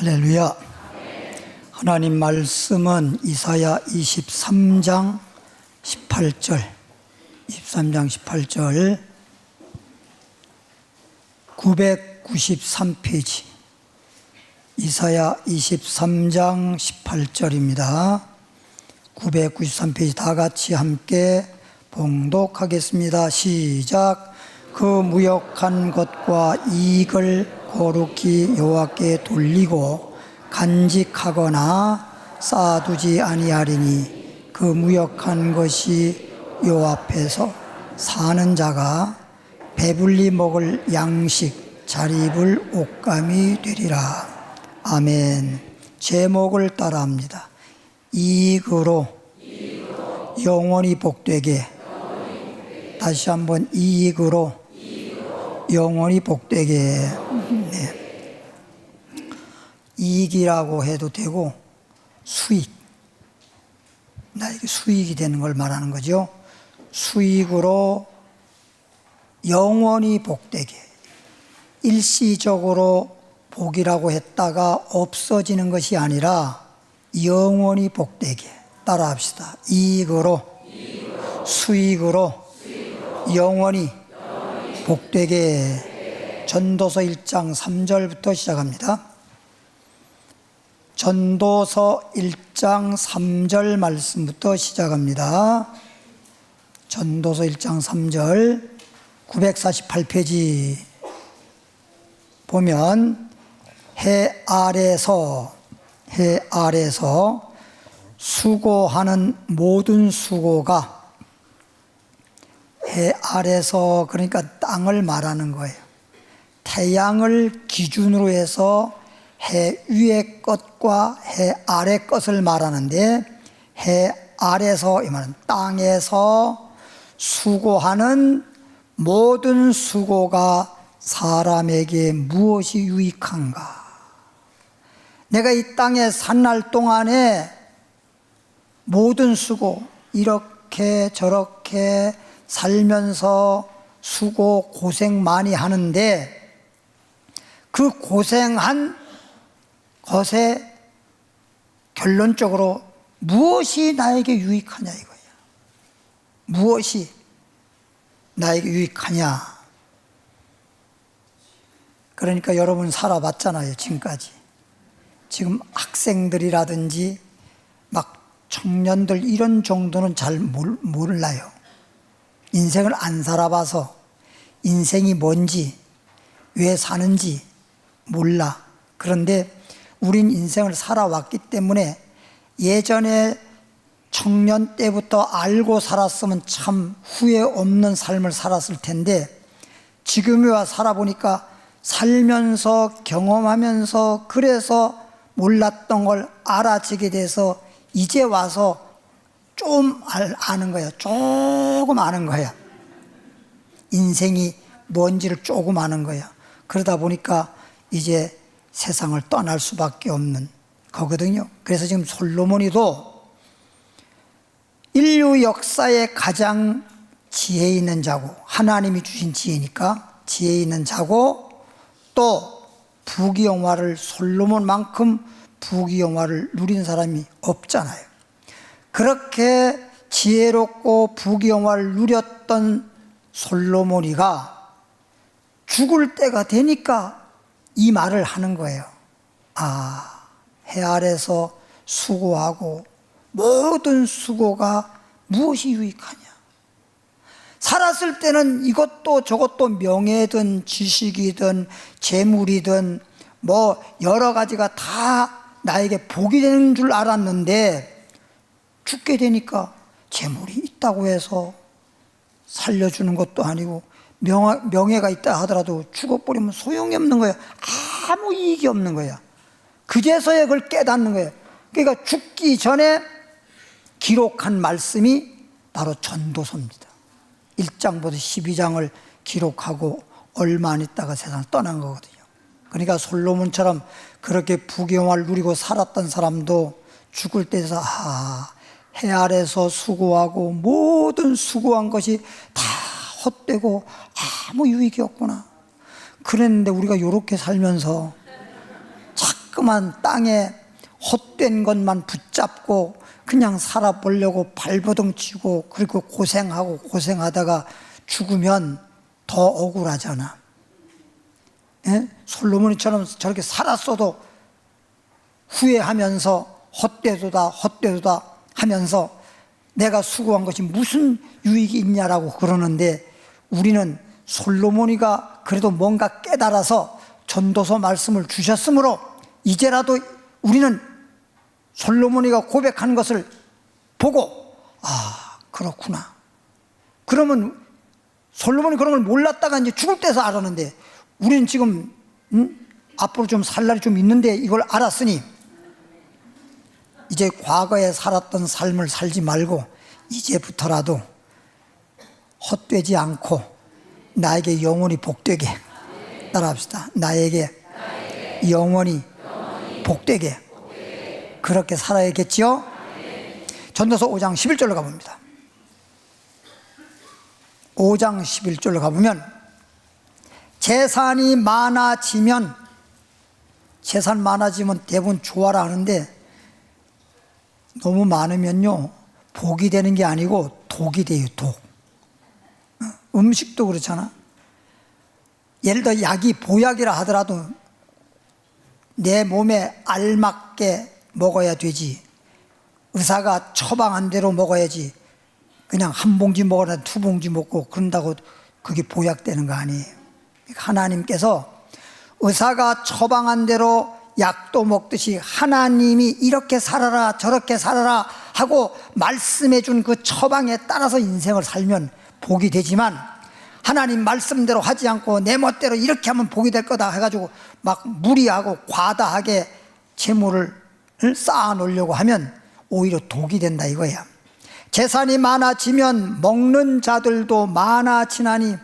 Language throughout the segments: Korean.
할렐루야. 하나님 말씀은 이사야 23장 18절 993페이지 이사야 23장 18절입니다. 993페이지 다 같이 함께 봉독하겠습니다. 시작. 그 무역한 것과 이익을 거룩히 여호와께 돌리고 간직하거나 쌓아두지 아니하리니 그 무역한 것이 여호와 앞에서 사는 자가 배불리 먹을 양식 잘 입을 옷감이 되리라. 아멘. 제목을 따라합니다. 이익으로 영원히 복되게. 다시 한번 이익으로 영원히 복되게. 네. 이익이라고 해도 되고 수익, 나에게 수익이 되는 걸 말하는 거죠. 수익으로 영원히 복되게. 일시적으로 복이라고 했다가 없어지는 것이 아니라 영원히 복되게. 따라합시다. 이익으로 수익으로 영원히 복되게. 전도서 1장 3절부터 시작합니다. 전도서 1장 3절 말씀부터 시작합니다. 전도서 1장 3절 948페이지 보면 해 아래서 수고하는 모든 수고가, 해 아래서 그러니까 땅을 말하는 거예요. 태양을 기준으로 해서 해 위의 것과 해 아래 것을 말하는데, 해 아래서 이 말은 땅에서 수고하는 모든 수고가 사람에게 무엇이 유익한가? 내가 이 땅에 산 날 동안에 모든 수고, 이렇게 저렇게 살면서 수고 고생 많이 하는데 그 고생한 것에 결론적으로 무엇이 나에게 유익하냐 이거예요. 무엇이 나에게 유익하냐. 그러니까 여러분 살아봤잖아요, 지금까지. 지금 학생들이라든지 막 청년들 이런 정도는 잘 몰라요. 인생을 안 살아봐서 인생이 뭔지, 왜 사는지 몰라. 그런데 우린 인생을 살아왔기 때문에 예전에 청년 때부터 알고 살았으면 참 후회 없는 삶을 살았을 텐데, 지금에 와 살아보니까 살면서 경험하면서 그래서 몰랐던 걸 알아지게 돼서 이제 와서 좀 아는 거예요. 조금 아는 거예요. 인생이 뭔지를 조금 아는 거예요. 그러다 보니까 이제 세상을 떠날 수밖에 없는 거거든요. 그래서 지금 솔로몬이도 인류 역사에 가장 지혜 있는 자고, 하나님이 주신 지혜니까 지혜 있는 자고, 또 부귀영화를, 솔로몬만큼 부귀영화를 누린 사람이 없잖아요. 그렇게 지혜롭고 부귀영화를 누렸던 솔로몬이가 죽을 때가 되니까 이 말을 하는 거예요. 아, 해 아래서 수고하고 모든 수고가 무엇이 유익하냐. 살았을 때는 이것도 저것도 명예든 지식이든 재물이든 뭐 여러 가지가 다 나에게 복이 되는 줄 알았는데, 죽게 되니까 재물이 있다고 해서 살려주는 것도 아니고, 명예가 있다 하더라도 죽어버리면 소용이 없는 거예요. 아무 이익이 없는 거예요. 그제서야 그걸 깨닫는 거예요. 그러니까 죽기 전에 기록한 말씀이 바로 전도서입니다. 1장부터 12장을 기록하고 얼마 안 있다가 세상을 떠난 거거든요. 그러니까 솔로몬처럼 그렇게 부귀영화를 누리고 살았던 사람도 죽을 때에서 해 아래서 수고하고 모든 수고한 것이 다 헛되고 아무 유익이 없구나. 그랬는데 우리가 이렇게 살면서 자꾸 자꾸만 땅에 헛된 것만 붙잡고 그냥 살아보려고 발버둥 치고 그리고 고생하고 고생하다가 죽으면 더 억울하잖아. 예? 솔로몬이처럼 저렇게 살았어도 후회하면서 헛되도다 하면서 내가 수고한 것이 무슨 유익이 있냐라고 그러는데, 우리는 솔로몬이가 그래도 뭔가 깨달아서 전도서 말씀을 주셨으므로 이제라도 우리는 솔로몬이가 고백한 것을 보고 그렇구나. 그러면 솔로몬이 그런 걸 몰랐다가 이제 죽을 때서 알았는데, 우리는 지금 앞으로 좀 살 날이 좀 있는데 이걸 알았으니 이제 과거에 살았던 삶을 살지 말고 이제부터라도 헛되지 않고 나에게 영원히 복되게, 따라합시다. 나에게 영원히 복되게 그렇게 살아야겠지요. 전도서 5장 11절로 가봅니다. 5장 11절로 가보면, 재산이 많아지면, 재산 많아지면 대부분 좋아라 하는데, 너무 많으면요 복이 되는 게 아니고 독이 돼요. 독. 음식도 그렇잖아. 예를 들어 약이 보약이라 하더라도 내 몸에 알맞게 먹어야 되지, 의사가 처방한 대로 먹어야지 그냥 한 봉지 먹어라 두 봉지 먹고 그런다고 그게 보약되는 거 아니에요. 하나님께서 의사가 처방한 대로 약도 먹듯이 하나님이 이렇게 살아라 저렇게 살아라 하고 말씀해 준 그 처방에 따라서 인생을 살면 복이 되지만, 하나님 말씀대로 하지 않고 내 멋대로 이렇게 하면 복이 될 거다 해가지고 막 무리하고 과다하게 재물을 쌓아 놓으려고 하면 오히려 독이 된다 이거야. 재산이 많아지면 먹는 자들도 많아지나니.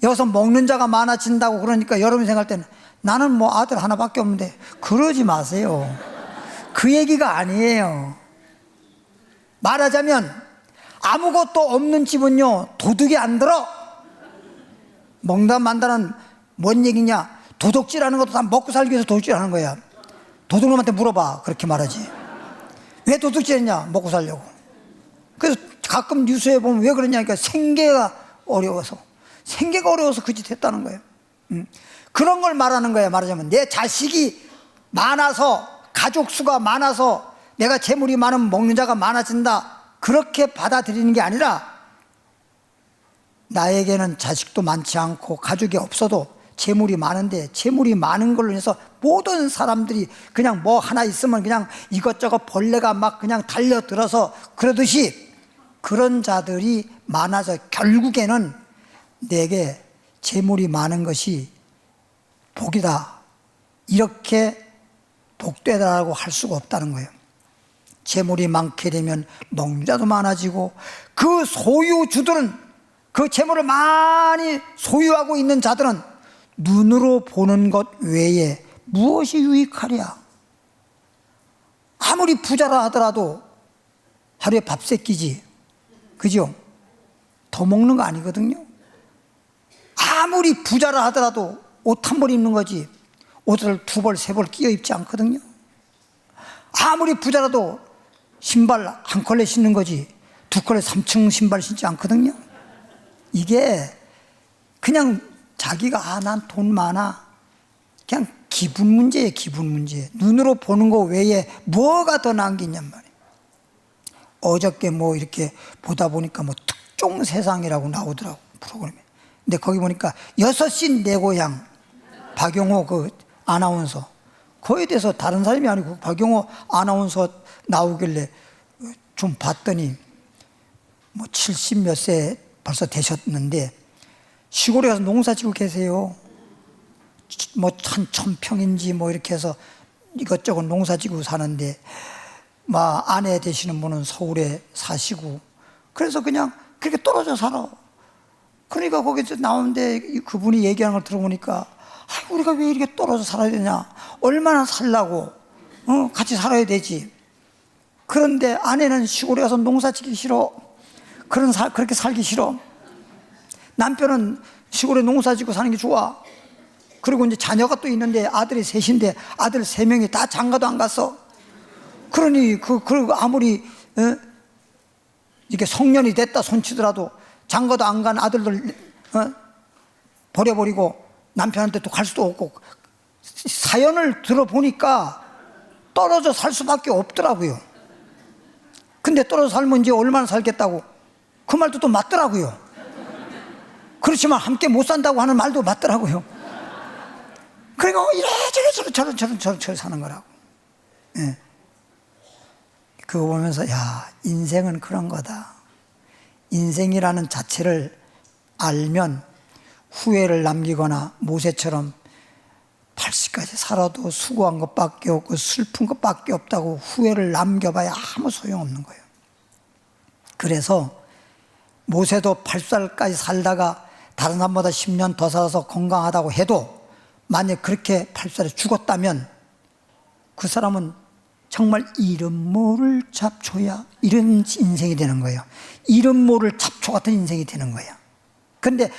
여기서 먹는 자가 많아진다고 그러니까 여러분이 생각할 때는 나는 뭐 아들 하나밖에 없는데, 그러지 마세요. 그 얘기가 아니에요. 말하자면 아무것도 없는 집은요 도둑이 안 들어. 먹다 만다는 뭔 얘기냐, 도둑질하는 것도 다 먹고 살기 위해서 도둑질하는 거야. 도둑놈한테 물어봐. 그렇게 말하지. 왜 도둑질했냐? 먹고 살려고. 그래서 가끔 뉴스에 보면 왜 그러냐니까 생계가 어려워서 그 짓 했다는 거예요. 그런 걸 말하는 거예요. 말하자면 내 자식이 많아서, 가족 수가 많아서 내가 재물이 많으면 먹는 자가 많아진다, 그렇게 받아들이는 게 아니라, 나에게는 자식도 많지 않고 가족이 없어도 재물이 많은데, 재물이 많은 걸로 해서 모든 사람들이 그냥 뭐 하나 있으면 그냥 이것저것 벌레가 막 그냥 달려들어서 그러듯이, 그런 자들이 많아서 결국에는 내게 재물이 많은 것이 복이다, 이렇게 복되다라고 할 수가 없다는 거예요. 재물이 많게 되면 먹는 자도 많아지고, 그 소유주들은, 그 재물을 많이 소유하고 있는 자들은 눈으로 보는 것 외에 무엇이 유익하랴. 아무리 부자라 하더라도 하루에 밥 세 끼지, 그죠? 더 먹는 거 아니거든요. 아무리 부자라 하더라도 옷 한 벌 입는 거지 옷을 두 벌 세 벌 끼어 입지 않거든요. 아무리 부자라도 신발 한 컬레 신는 거지 두 컬레 3층 신발 신지 않거든요. 이게 그냥 자기가 난 돈 많아, 그냥 기분 문제예요. 기분 문제. 눈으로 보는 거 외에 뭐가 더 나은 게 있냔 말이에요. 어저께 뭐 이렇게 보다 보니까 뭐 특종 세상이라고 나오더라고, 프로그램에. 근데 거기 보니까 6시 내 고향, 박용호 그 아나운서, 거기에 대해서 다른 사람이 아니고 박용호 아나운서 나오길래 좀 봤더니 뭐 70 몇 세 벌써 되셨는데 시골에 가서 농사 짓고 계세요. 뭐 한 1000평인지 뭐 이렇게 해서 이것저것 농사 짓고 사는데, 막 아내 되시는 분은 서울에 사시고, 그래서 그냥 그렇게 떨어져 살아. 그러니까 거기서 나오는데 그분이 얘기하는 걸 들어보니까, 우리가 왜 이렇게 떨어져 살아야 되냐, 얼마나 살라고, 같이 살아야 되지. 그런데 아내는 시골에 가서 농사 짓기 싫어. 그렇게 살기 싫어. 남편은 시골에 농사 짓고 사는 게 좋아. 그리고 이제 자녀가 또 있는데 아들이 셋인데 아들 3명이 다 장가도 안 갔어. 그러니 그리고 아무리 이게 성년이 됐다 손치더라도 장가도 안 간 아들들 버려버리고 남편한테 또 갈 수도 없고, 사연을 들어보니까 떨어져 살 수밖에 없더라고요. 근데 떨어져 살면 이제 얼마나 살겠다고, 그 말도 또 맞더라고요. 그렇지만 함께 못 산다고 하는 말도 맞더라고요. 그러니까 이래저래 저래 사는 거라고. 예. 그거 보면서 야, 인생은 그런 거다. 인생이라는 자체를 알면 후회를 남기거나 모세처럼 80까지 살아도 수고한 것밖에 없고 슬픈 것밖에 없다고 후회를 남겨봐야 아무 소용없는 거예요. 그래서 모세도 80살까지 살다가 다른 사람보다 10년 더 살아서 건강하다고 해도 만약 그렇게 80살에 죽었다면 그 사람은 정말 이름 모를 잡초야, 이런 인생이 되는 거예요. 이름 모를 잡초 같은 인생이 되는 거예요. 그런데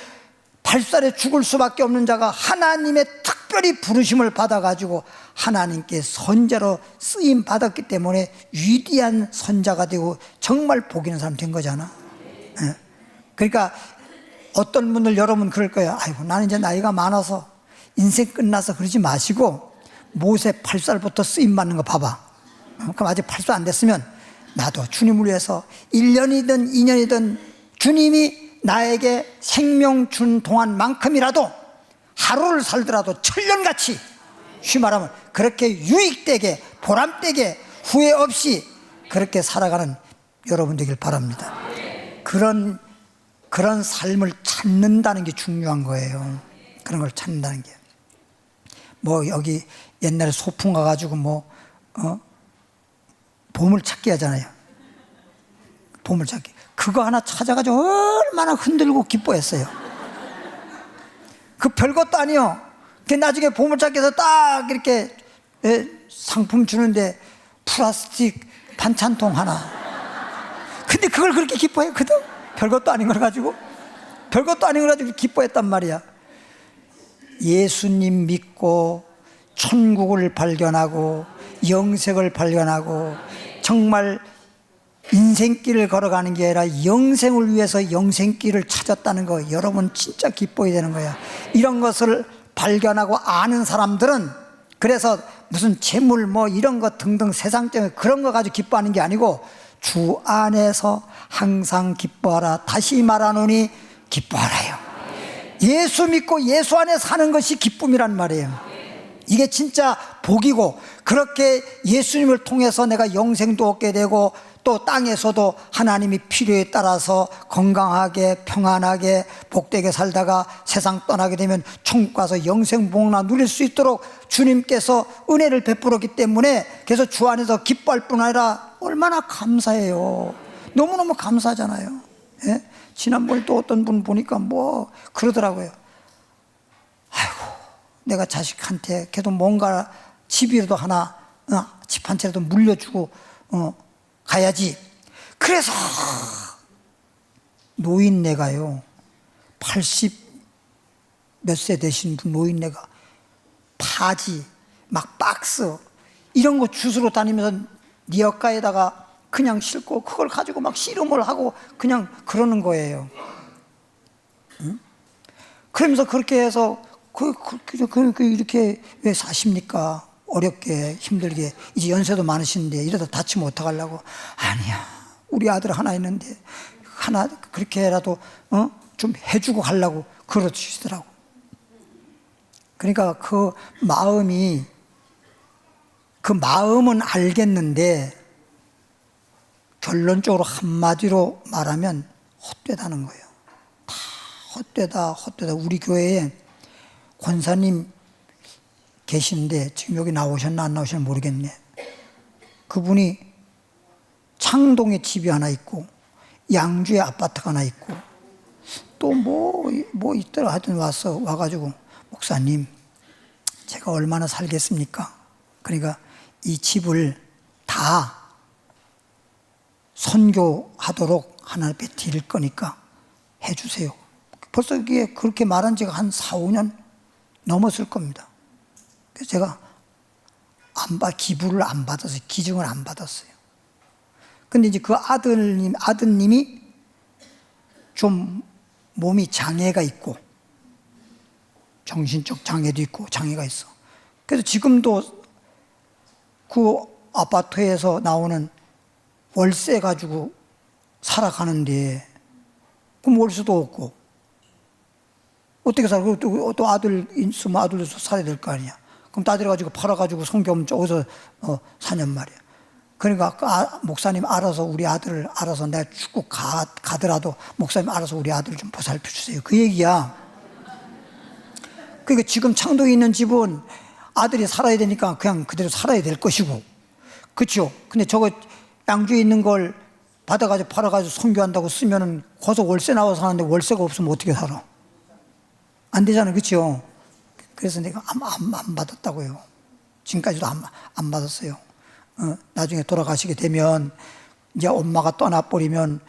80살에 죽을 수밖에 없는 자가 하나님의 특별히 부르심을 받아가지고 하나님께 선자로 쓰임 받았기 때문에 위대한 선자가 되고 정말 복 있는 사람 된 거잖아. 예. 그러니까 어떤 분들, 여러분 그럴 거예요. 아이고, 나는 이제 나이가 많아서 인생 끝나서 그러지 마시고 모세 8살부터 쓰임 받는 거 봐봐. 그럼 아직 8살 안 됐으면 나도 주님을 위해서 1년이든 2년이든 주님이 나에게 생명 준 동안만큼이라도 하루를 살더라도 천년같이, 쉬 말하면 그렇게 유익되게 보람되게 후회 없이 그렇게 살아가는 여러분 되길 바랍니다. 그런 삶을 찾는다는 게 중요한 거예요. 그런 걸 찾는다는 게. 뭐 여기 옛날에 소풍 가가지고 보물찾기 하잖아요. 보물찾기. 그거 하나 찾아가지고 얼마나 흔들고 기뻐했어요. 그 별것도 아니요. 나중에 보물찾기에서 딱 이렇게 상품 주는데 플라스틱 반찬통 하나. 근데 그걸 그렇게 기뻐했거든. 별것도 아닌 걸 가지고. 별것도 아닌 걸 가지고 기뻐했단 말이야. 예수님 믿고 천국을 발견하고 영생을 발견하고 정말 인생길을 걸어가는 게 아니라 영생을 위해서 영생길을 찾았다는 거, 여러분 진짜 기뻐야 되는 거야. 이런 것을 발견하고 아는 사람들은 그래서 무슨 재물 이런 것 등등 세상적인 그런 거 가지고 기뻐하는 게 아니고 주 안에서 항상 기뻐하라. 다시 말하노니 기뻐하라요. 예수 믿고 예수 안에 사는 것이 기쁨이란 말이에요. 이게 진짜 복이고, 그렇게 예수님을 통해서 내가 영생도 얻게 되고 또 땅에서도 하나님이 필요에 따라서 건강하게 평안하게 복되게 살다가 세상 떠나게 되면 천국 가서 영생 복나 누릴 수 있도록 주님께서 은혜를 베풀었기 때문에, 그래서 주 안에서 기뻐할 뿐 아니라 얼마나 감사해요. 너무너무 감사하잖아요. 예? 지난번에 또 어떤 분 보니까 그러더라고요. 아이고, 내가 자식한테 걔도 뭔가 집이라도 하나, 집 한 채라도 물려주고 가야지. 그래서 노인네가요, 80 몇 세 되신 분 노인네가 바지 박스 이런 거 주스러 다니면서 니어가에다가 그냥 싣고 그걸 가지고 씨름을 하고 그냥 그러는 거예요. 응? 그러면서 그렇게 해서 이렇게 왜 사십니까? 어렵게 힘들게, 이제 연세도 많으신데 이러다 다치면 어떡하려고. 아니야, 우리 아들 하나 있는데 하나 그렇게라도 좀 해주고 가려고 그러시더라고. 그러니까 그 마음은 알겠는데 결론적으로 한마디로 말하면 헛되다는 거예요. 다 헛되다. 우리 교회에 권사님 계시는데 지금 여기 나오셨나 안 나오셨나 모르겠네. 그분이 창동에 집이 하나 있고 양주에 아파트가 하나 있고 또 뭐 있더라. 하여튼 와가지고 목사님, 제가 얼마나 살겠습니까? 그러니까 이 집을 다 선교하도록 하나님 앞에 드릴 거니까 해주세요. 벌써 이게 그렇게 말한 지가 한 4, 5년 넘었을 겁니다. 그래서 제가 기부를 안 받았어요. 기증을 안 받았어요. 근데 이제 그 아드님이 좀 몸이 장애가 있고, 정신적 장애도 있고, 장애가 있어. 그래서 지금도 그 아파트에서 나오는 월세 가지고 살아가는데, 그럼 월세도 없고, 어떻게 살아? 또 아들 있으면 아들도 살아야 될 거 아니야. 그럼 따들어 가지고 팔아가지고 성경 어디서 사냔 말이야. 그러니까 목사님 알아서 우리 아들을 알아서 내가 죽고 가더라도 목사님 알아서 우리 아들을 좀 보살펴 주세요. 그 얘기야. 그러니까 지금 창동에 있는 집은 아들이 살아야 되니까 그냥 그대로 살아야 될 것이고, 그렇죠? 근데 저거 양주에 있는 걸 받아가지고 팔아가지고 선교한다고 쓰면은 거기서 월세 나와서 사는데 월세가 없으면 어떻게 살아? 안 되잖아요, 그렇죠? 그래서 내가 안 받았다고요. 지금까지도 안 받았어요. 나중에 돌아가시게 되면 이제 엄마가 떠나버리면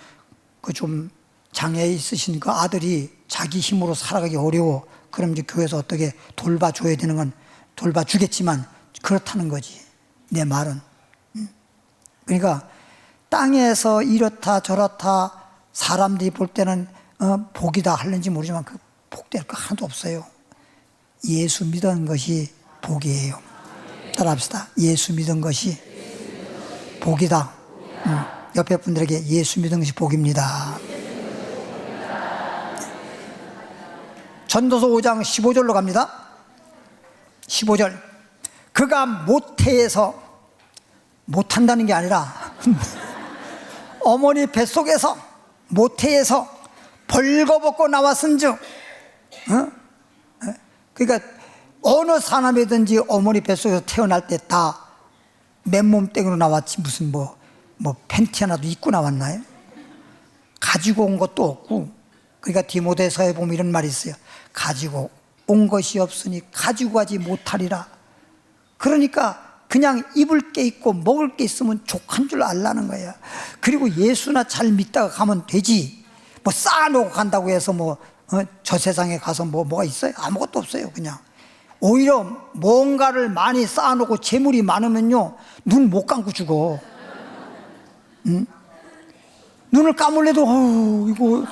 그 좀 장애 있으신 그 아들이 자기 힘으로 살아가기 어려워. 그럼 이제 교회에서 어떻게 돌봐줘야 되는 건 돌봐주겠지만 그렇다는 거지. 내 말은. 그러니까 땅에서 이렇다 저렇다 사람들이 볼 때는 복이다 하는지 모르지만 그 복될 거 하나도 없어요. 예수 믿은 것이 복이에요. 따라합시다. 예수 믿은 것이 복이다. 옆에 분들에게 예수 믿은 것이 복입니다. 전도서 5장 15절로 갑니다. 15절. 그가 모태에서, 못한다는 게 아니라 어머니 뱃속에서, 모태에서 벌거벗고 나왔은즉, 그러니까 어느 사람이든지 어머니 뱃속에서 태어날 때 다 맨몸땡으로 나왔지 무슨 뭐 팬티 하나도 입고 나왔나요? 가지고 온 것도 없고. 그러니까 디모데서에 보면 이런 말이 있어요. 가지고 온 것이 없으니 가지고 가지 못하리라. 그러니까 그냥 입을 게 있고 먹을 게 있으면 족한 줄 알라는 거야. 그리고 예수나 잘 믿다가 가면 되지. 뭐 쌓아놓고 간다고 해서 저 세상에 가서 뭐가 있어요? 아무것도 없어요. 그냥 오히려 뭔가를 많이 쌓아놓고 재물이 많으면요 눈 못 감고 죽어. 눈을 감을래도 이거.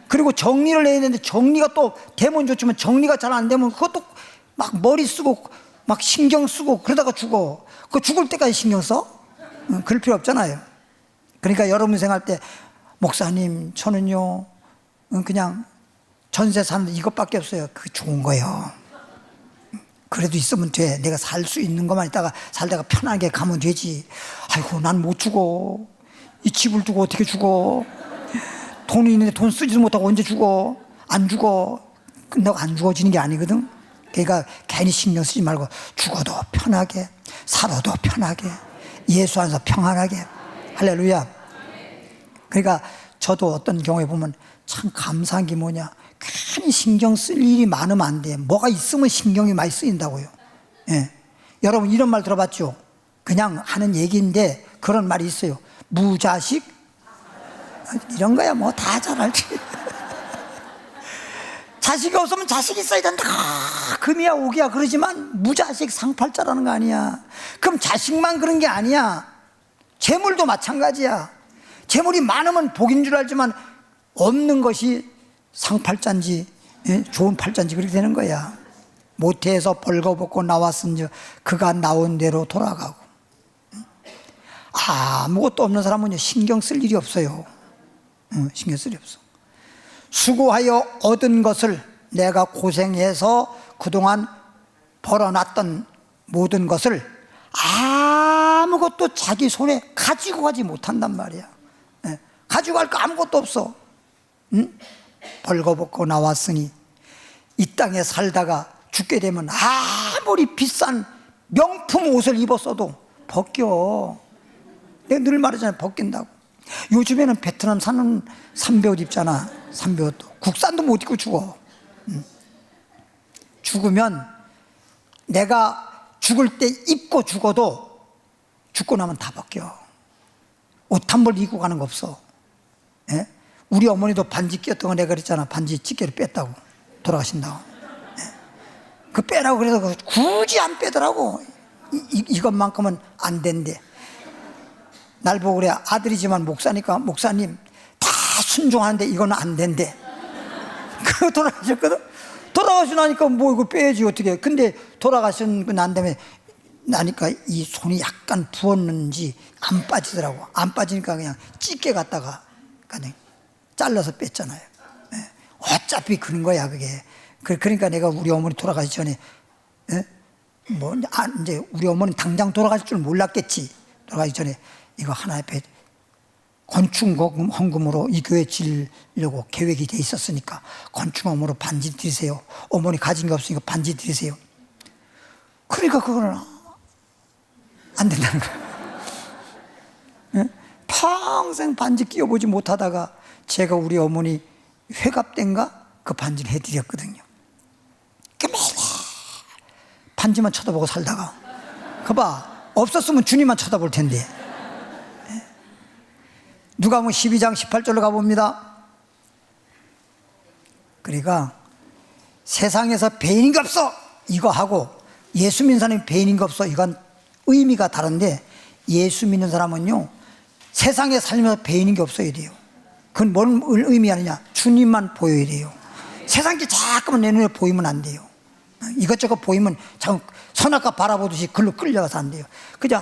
그리고 정리를 해야 되는데 정리가 또 되면 좋지만 정리가 잘 안 되면 그것도 막 머리 쓰고 막 신경 쓰고 그러다가 죽어. 그 죽을 때까지 신경 써? 그럴 필요 없잖아요. 그러니까 여러분 생각할 때 목사님 저는요 그냥 전세 사는데 이것밖에 없어요. 그게 좋은 거예요. 그래도 있으면 돼. 내가 살 수 있는 것만 있다가 살다가 편하게 가면 되지. 아이고 난 못 죽어. 이 집을 두고 어떻게 죽어. 돈이 있는데 돈 쓰지도 못하고 언제 죽어. 안 죽어. 근데 안 죽어지는 게 아니거든. 그러니까 괜히 신경 쓰지 말고 죽어도 편하게, 살아도 편하게, 예수 안에서 평안하게. 할렐루야. 그러니까 저도 어떤 경우에 보면 참 감사한 게 뭐냐, 괜히 신경 쓸 일이 많으면 안 돼. 뭐가 있으면 신경이 많이 쓰인다고요. 예. 여러분 이런 말 들어봤죠? 그냥 하는 얘기인데 그런 말이 있어요. 무자식 이런 거야 뭐 다 잘 알지. 자식이 없으면 자식이 있어야 된다. 금이야 옥이야 그러지만 무자식 상팔자라는 거 아니야. 그럼 자식만 그런 게 아니야. 재물도 마찬가지야. 재물이 많으면 복인 줄 알지만 없는 것이 상팔자인지 좋은 팔자인지 그렇게 되는 거야. 모태에서 벌거벗고 나왔은즉 그가 나온 대로 돌아가고. 아무것도 없는 사람은 신경 쓸 일이 없어요. 신경 쓸 일이 없어. 수고하여 얻은 것을 내가 고생해서 그동안 벌어놨던 모든 것을 아무것도 자기 손에 가지고 가지 못한단 말이야. 가지고 갈 거 아무것도 없어. 벌거벗고 나왔으니 이 땅에 살다가 죽게 되면 아무리 비싼 명품 옷을 입었어도 벗겨. 내가 늘 말하잖아요. 벗긴다고. 요즘에는 베트남 사는 삼베옷 입잖아. 삼베옷도 국산도 못 입고 죽어. 죽으면 내가 죽을 때 입고 죽어도 죽고 나면 다 벗겨. 옷 한 벌 입고 가는 거 없어. 예? 우리 어머니도 반지 끼었던 거 내가 그랬잖아. 반지 찌개를 뺐다고 돌아가신다고. 그 빼라고 그래서 굳이 안 빼더라고. 이것만큼은 안 된대. 날 보고 그래. 아들이지만 목사니까 목사님 다 순종하는데 이거는 안 된대. 그러고 돌아가셨거든. 돌아가시고 나니까 뭐 이거 빼야지 어떻게. 근데 돌아가신 난 다음에 나니까 이 손이 약간 부었는지 안 빠지더라고. 안 빠지니까 그냥 찢게 갖다가 그냥 잘라서 뺐잖아요. 네. 어차피 그런 거야 그게. 그러니까 내가 우리 어머니 돌아가기 전에 뭐 이제 우리 어머니 당장 돌아가실 줄 몰랐겠지. 돌아가기 전에 이거 하나 옆에 건축헌금으로 이 교회 지으려고 계획이 돼 있었으니까 건축헌금으로 반지 드리세요. 어머니 가진 게 없으니까 반지 드리세요. 그러니까 그거는 안 된다는 거야. 평생 반지 끼워보지 못하다가 제가 우리 어머니 회갑 때인가 그 반지를 해드렸거든요. 매일 반지만 쳐다보고 살다가 그봐 없었으면 주님만 쳐다볼 텐데. 누가복음 12장 18절로 가봅니다. 그러니까 세상에서 배인인 게 없어 이거 하고 예수 믿는 사람이 배인인 게 없어 이건 의미가 다른데, 예수 믿는 사람은요 세상에 살면서 배인인 게 없어야 돼요. 그건 뭔 의미하느냐, 주님만 보여야 돼요. 세상 게 자꾸만 내 눈에 보이면 안 돼요. 이것저것 보이면 자꾸 선악과 바라보듯이 글로 끌려가서 안 돼요. 그저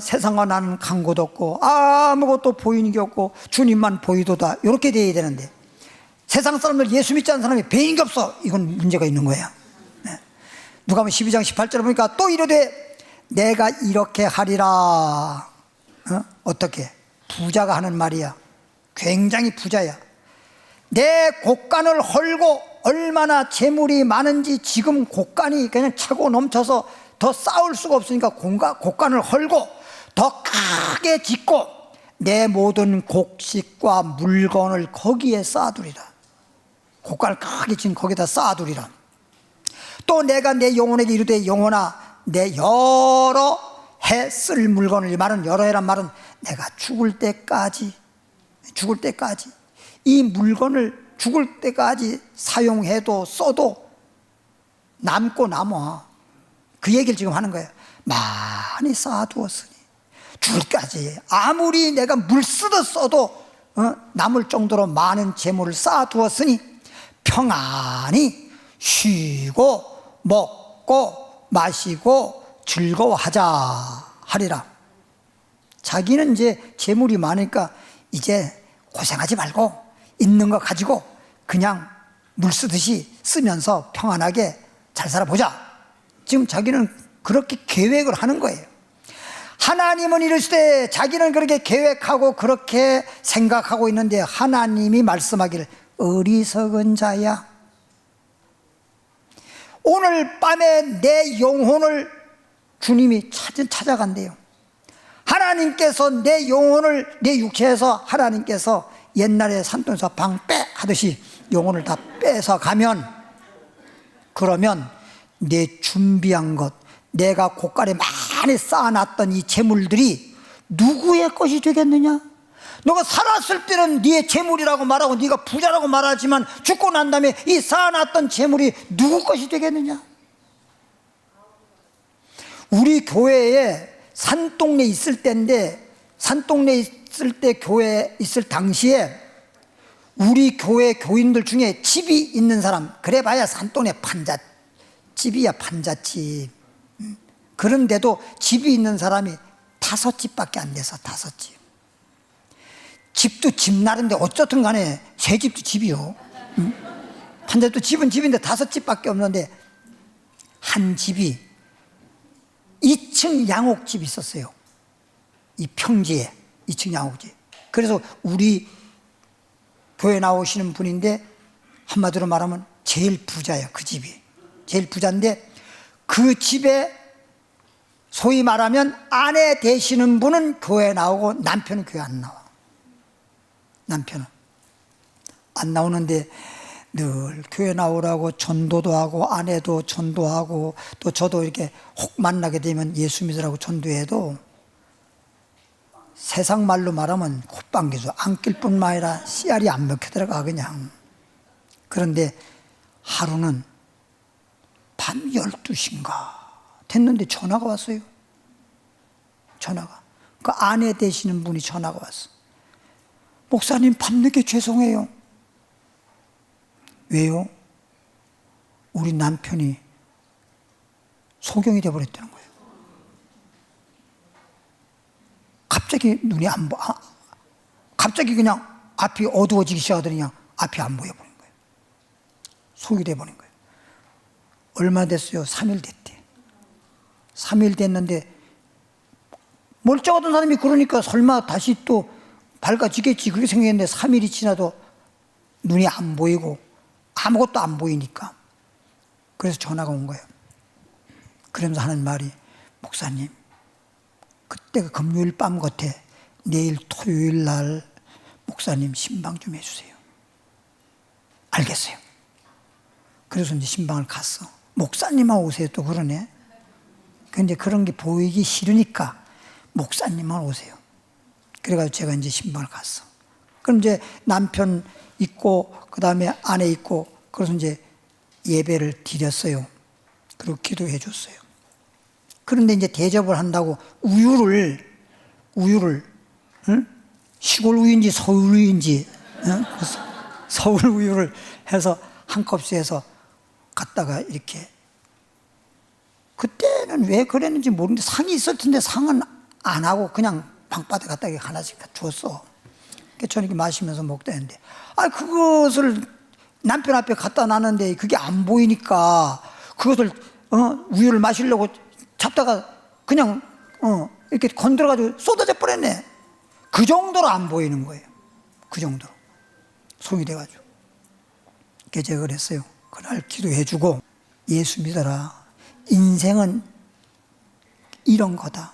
세상과 나는 간 곳 없고 아무것도 보이는 게 없고 주님만 보이도다 이렇게 돼야 되는데, 세상 사람들 예수 믿지 않는 사람이 배인인 게 없어 이건 문제가 있는 거야. 누가복음 12장 18절에 보니까 또 이르되 내가 이렇게 하리라. 어떻게? 부자가 하는 말이야. 굉장히 부자야. 내 곡간을 헐고 얼마나 재물이 많은지 지금 곡간이 그냥 차고 넘쳐서 더 쌓을 수가 없으니까 곡간을 헐고 더 크게 짓고 내 모든 곡식과 물건을 거기에 쌓아두리라. 곡간을 크게 짓는 거기다 쌓아두리라. 또 내가 내 영혼에게 이르되 영혼아 내 여러 해 쓸 물건을, 이 말은 여러 해란 말은 내가 죽을 때까지 이 물건을 죽을 때까지 사용해도 써도 남고 남아. 그 얘기를 지금 하는 거예요. 많이 쌓아두었으니 죽을까지 아무리 내가 물 쓰듯 써도 남을 정도로 많은 재물을 쌓아두었으니 평안히 쉬고 먹고 마시고 즐거워하자 하리라. 자기는 이제 재물이 많으니까 이제 고생하지 말고 있는 거 가지고 그냥 물 쓰듯이 쓰면서 평안하게 잘 살아보자. 지금 자기는 그렇게 계획을 하는 거예요. 하나님은 이르시되, 자기는 그렇게 계획하고 그렇게 생각하고 있는데 하나님이 말씀하기를 어리석은 자야, 오늘 밤에 내 영혼을 주님이 찾아간대요. 하나님께서 내 영혼을, 내 육체에서 하나님께서 옛날에 산동에서 방빼 하듯이 영혼을 다 빼서 가면, 그러면 내 준비한 것, 내가 곳간에 많이 쌓아놨던 이 재물들이 누구의 것이 되겠느냐? 너가 살았을 때는 네의 재물이라고 말하고 네가 부자라고 말하지만 죽고 난 다음에 이 쌓아놨던 재물이 누구 것이 되겠느냐? 우리 교회에 산동네 있을 때인데, 산동네 있을 때 교회 있을 당시에 우리 교회 교인들 중에 집이 있는 사람, 그래봐야 산동네 판잣집이야, 판잣집. 그런데도 집이 있는 사람이 5집밖에 안 돼서 5집. 집도 집 나름인데 어쨌든 간에 새 집도 집이요. 판잣집도 집은 집인데 5집밖에 없는데, 한 집이 2층 양옥집이 있었어요. 이 평지에 2층 양옥집. 그래서 우리 교회 나오시는 분인데 한마디로 말하면 제일 부자예요. 그 집이 제일 부자인데, 그 집에 소위 말하면 아내 되시는 분은 교회 나오고 남편은 교회 안 나와. 남편은 안 나오는데 늘 교회 나오라고 전도도 하고 아내도 전도하고, 또 저도 이렇게 혹 만나게 되면 예수 믿으라고 전도해도 세상 말로 말하면 콧방귀도 안 낄 뿐만 아니라 씨알이 안 먹혀 들어가 그냥. 그런데 하루는 밤 12시인가 됐는데 전화가 왔어요. 전화가. 그 아내 되시는 분이 전화가 왔어. 목사님, 밤늦게 죄송해요. 왜요? 우리 남편이 소경이 돼버렸다는 거예요. 갑자기 눈이 안 보여. 갑자기 그냥 앞이 어두워지기 시작하더니 그냥 앞이 안 보여버린 거예요. 소경이 돼버린 거예요. 얼마 됐어요? 3일 됐대. 3일 됐는데 멀쩡하던 사람이 그러니까 설마 다시 또 밝아지겠지 그렇게 생각했는데 3일이 지나도 눈이 안 보이고 아무것도 안 보이니까 그래서 전화가 온 거예요. 그러면서 하는 말이 목사님 그때가 금요일 밤 같아. 내일 토요일 날 목사님 신방 좀 해주세요. 알겠어요. 그래서 이제 신방을 갔어. 목사님만 오세요 또 그러네. 근데 그런 게 보이기 싫으니까 목사님만 오세요. 그래가지고 제가 이제 신방을 갔어. 그럼 이제 남편 있고 그 다음에 아내 있고 그래서 이제 예배를 드렸어요. 그리고 기도해 줬어요. 그런데 이제 대접을 한다고 우유를 응? 시골 우유인지 서울 우유인지 응? 서울 우유를 해서 한 컵씩 해서 갖다가 이렇게 그때는 왜 그랬는지 모르는데 상이 있을 텐데 상은 안 하고 그냥 방바닥에 갖다가 하나씩 줬어. 저는 이렇게 마시면서 먹다 했는데 그것을 남편 앞에 갖다 놨는데 그게 안 보이니까 그것을 우유를 마시려고 잡다가 그냥 이렇게 건드려가지고 쏟아져 버렸네. 그 정도로 안 보이는 거예요. 그 정도로 손이 돼가지고. 그래서 제가 그랬어요. 그날 기도해주고 예수 믿어라. 인생은 이런 거다.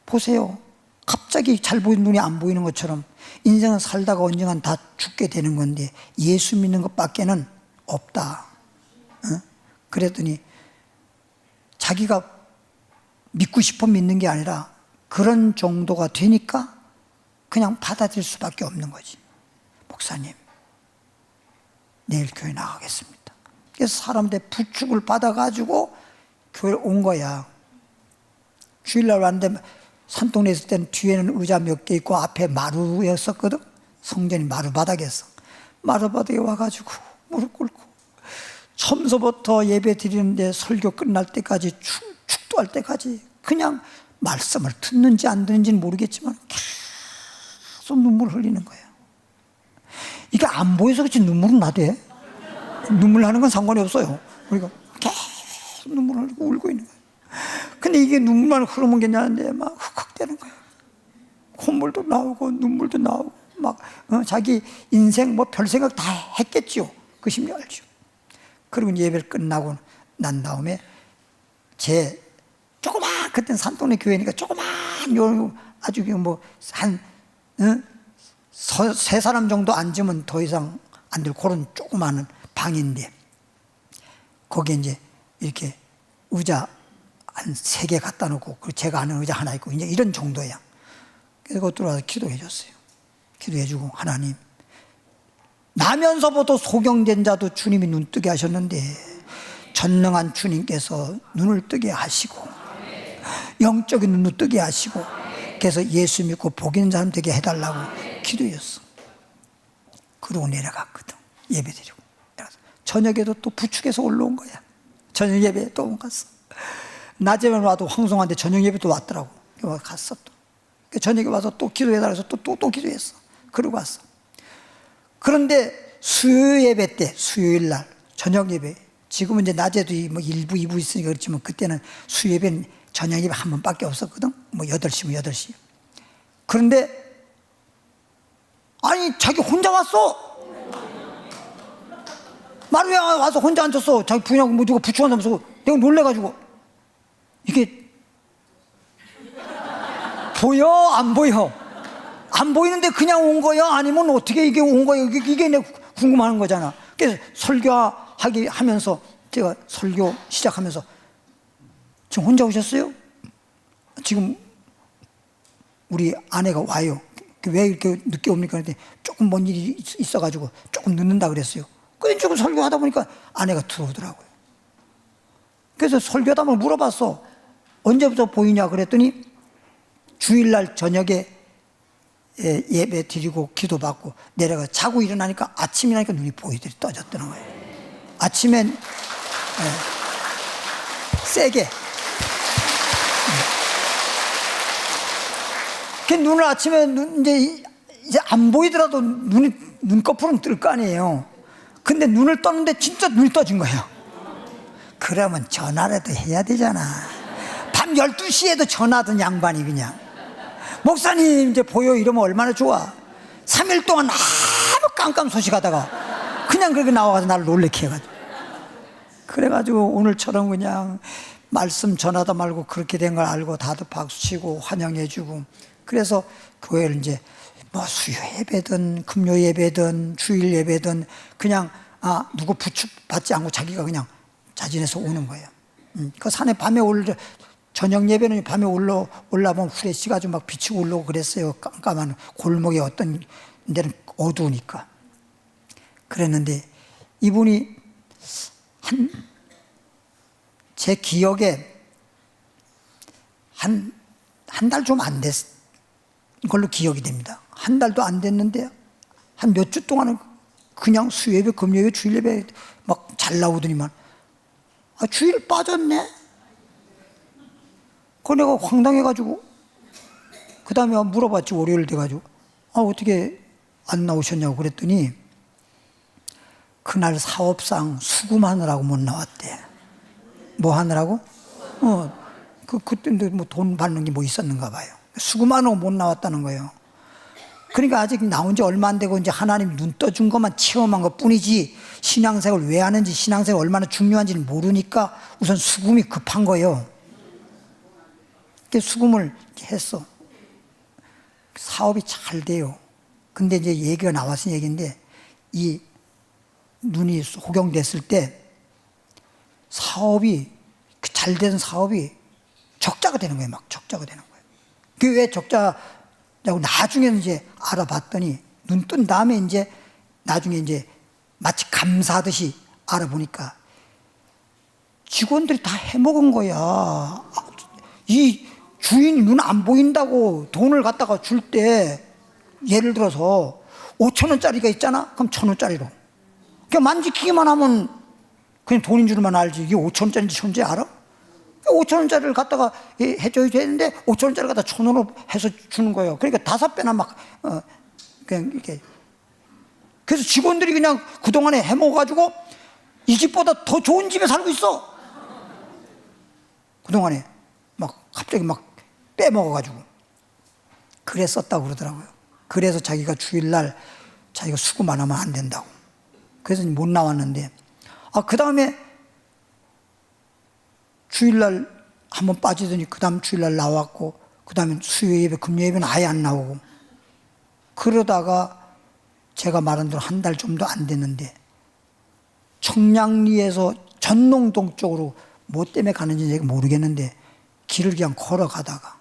보세요. 갑자기 잘 보이는 눈이 안 보이는 것처럼 인생은 살다가 언젠간 다 죽게 되는 건데 예수 믿는 것밖에는 없다. 그랬더니 자기가 믿고 싶어 믿는 게 아니라 그런 정도가 되니까 그냥 받아들일 수밖에 없는 거지. 목사님, 내일 교회 나가겠습니다. 그래서 사람들 부축을 받아가지고 교회에 온 거야. 주일날 왔는데 산동네에 있을 때는 뒤에는 의자 몇 개 있고 앞에 마루였었거든. 성전이 마루 바닥이었어. 마루 바닥에 와가지고 무릎 꿇고 처음서부터 예배 드리는데 설교 끝날 때까지 축도할 때까지 그냥 말씀을 듣는지 안 듣는지는 모르겠지만 계속 눈물을 흘리는 거예요. 이게 안 보여서 그렇지 눈물은 나대. 눈물 나는 건 상관이 없어요. 우리가 계속 눈물을 흘리고 울고 있는 거예요. 근데 이게 눈물만 흐르면 괜찮은데 막 흑흑대는 거예요. 콧물도 나오고 눈물도 나오고 막 자기 인생 뭐 별 생각 다 했겠죠. 그 심리 알죠. 그리고 예배를 끝나고 난 다음에 제 조그만 그때는 산동네 교회니까 조그만 요 아주 뭐한 세 사람 정도 앉으면 더 이상 안 될 그런 조그마한 방인데 거기에 이제 이렇게 의자 한 3개 갖다 놓고 그리고 제가 아는 의자 하나 있고 이제 이런 정도야. 그래서 그거 들어와서 기도해 줬어요. 기도해 주고 하나님 나면서부터 소경된 자도 주님이 눈 뜨게 하셨는데 전능한 주님께서 눈을 뜨게 하시고 영적인 눈을 뜨게 하시고 그래서 예수 믿고 복 있는 사람 되게 해달라고 기도했어. 그러고 내려갔거든. 예배 드리고 저녁에도 또 부축해서 올라온 거야. 저녁 예배에 또 갔어. 낮에만 와도 황송한데 저녁 예배 또 왔더라고. 갔어 또. 저녁에 와서 또 기도해달라고 해서 또 기도했어. 그러고 왔어. 그런데 수요 예배 때 수요일 날 저녁 예배 지금은 이제 낮에도 뭐 1부 2부 있으니까 그렇지만 그때는 수요 예배는 저녁 예배 한 번밖에 없었거든. 뭐 8시면 8시. 그런데 아니 자기 혼자 왔어. 마루에 와서 혼자 앉았어. 자기 부인하고 뭐 누가 부축한다면서 내가 놀래가지고 이게 보여 안 보여? 안 보이는데 그냥 온 거야? 아니면 어떻게 이게 온 거야? 이게 내가 궁금한 거잖아. 그래서 설교하기 하면서 제가 설교 시작하면서 지금 혼자 오셨어요? 지금 우리 아내가 와요. 왜 이렇게 늦게 옵니까? 그랬더니 조금 먼 일이 있어가지고 조금 늦는다 그랬어요. 그래서 조금 설교하다 보니까 아내가 들어오더라고요. 그래서 설교담을 물어봤어. 언제부터 보이냐 그랬더니 주일날 저녁에 예배 드리고 기도받고 내려가 자고 일어나니까 아침이 나니까 눈이 보이더니 떠졌다는 거예요. 아침엔 세게. 그 눈을 아침에 이제 안 보이더라도 눈꺼풀은 뜰 거 아니에요. 근데 눈을 떴는데 진짜 눈이 떠진 거예요. 그러면 전화라도 해야 되잖아. 밤 12시에도 전화하던 양반이 그냥 목사님 이제 보여 이러면 얼마나 좋아. 3일 동안 아무 깜깜소식하다가 그냥 그렇게 나와가지고 나를 놀래게 해가지고, 그래가지고 오늘처럼 그냥 말씀 전하다 말고 그렇게 된 걸 알고 다들 박수치고 환영해주고, 그래서 교회를 이제 뭐 수요 예배든 금요 예배든 주일 예배든 그냥 누구 부축받지 않고 자기가 그냥 자진해서 오는 거예요. 그 산에 밤에 저녁 예배는 밤에 올라보면 후레쉬가 좀 막 비치고 올라오고 그랬어요. 깜깜한 골목에 어떤 데는 어두우니까. 그랬는데 이분이 제 기억에 한 달 좀 안 됐 걸로 기억이 됩니다. 한 달도 안 됐는데 한 몇 주 동안은 그냥 수요예배, 금요예배, 주일예배 막 잘 나오더니만 주일 빠졌네? 그 내가 황당해가지고 그 다음에 물어봤지. 월요일 돼가지고 어떻게 안 나오셨냐고 그랬더니 그날 사업상 수금하느라고 못 나왔대. 뭐 하느라고? 그때 뭐 돈 받는 게 뭐 있었는가 봐요. 수금하느라고 못 나왔다는 거예요. 그러니까 아직 나온 지 얼마 안 되고 이제 하나님 눈 떠준 것만 체험한 것 뿐이지 신앙생활을 왜 하는지 신앙생활이 얼마나 중요한지는 모르니까 우선 수금이 급한 거예요. 수금을 했어. 사업이 잘 돼요. 근데 이제 얘기가 나와서 얘기인데 이 눈이 호경됐을 때 사업이 잘 되는 사업이 적자가 되는 거예요. 막 적자가 되는 거예요. 그게 왜 적자냐고 나중에는 이제 알아봤더니 눈 뜬 다음에 이제 나중에 이제 마치 감사하듯이 알아보니까 직원들이 다 해먹은 거야. 이 주인이 눈 안 보인다고 돈을 갖다가 줄 때 예를 들어서 5,000원짜리가 있잖아? 그럼 1,000원짜리로. 그냥 만지키기만 하면 그냥 돈인 줄만 알지. 이게 5,000원짜리인지 1,000원짜리 알아? 5,000원짜리를 갖다가 해줘야 되는데 5,000원짜리를 갖다 1,000원으로 해서 주는 거예요. 그러니까 5배나 막 그냥 이렇게. 그래서 직원들이 그냥 그동안에 해먹어가지고 이 집보다 더 좋은 집에 살고 있어. 그동안에 막 갑자기 막 빼먹어가지고. 그랬었다고 그러더라고요. 그래서 자기가 주일날 자기가 수금 안 하면 안 된다고. 그래서 못 나왔는데 그 다음에 주일날 한번 빠지더니 그 다음 주일날 나왔고 그 다음에 수요 예배 금요 예배는 아예 안 나오고, 그러다가 제가 말한 대로 한 달 좀도 안 됐는데 청량리에서 전농동 쪽으로 뭐 때문에 가는지 제가 모르겠는데 길을 그냥 걸어가다가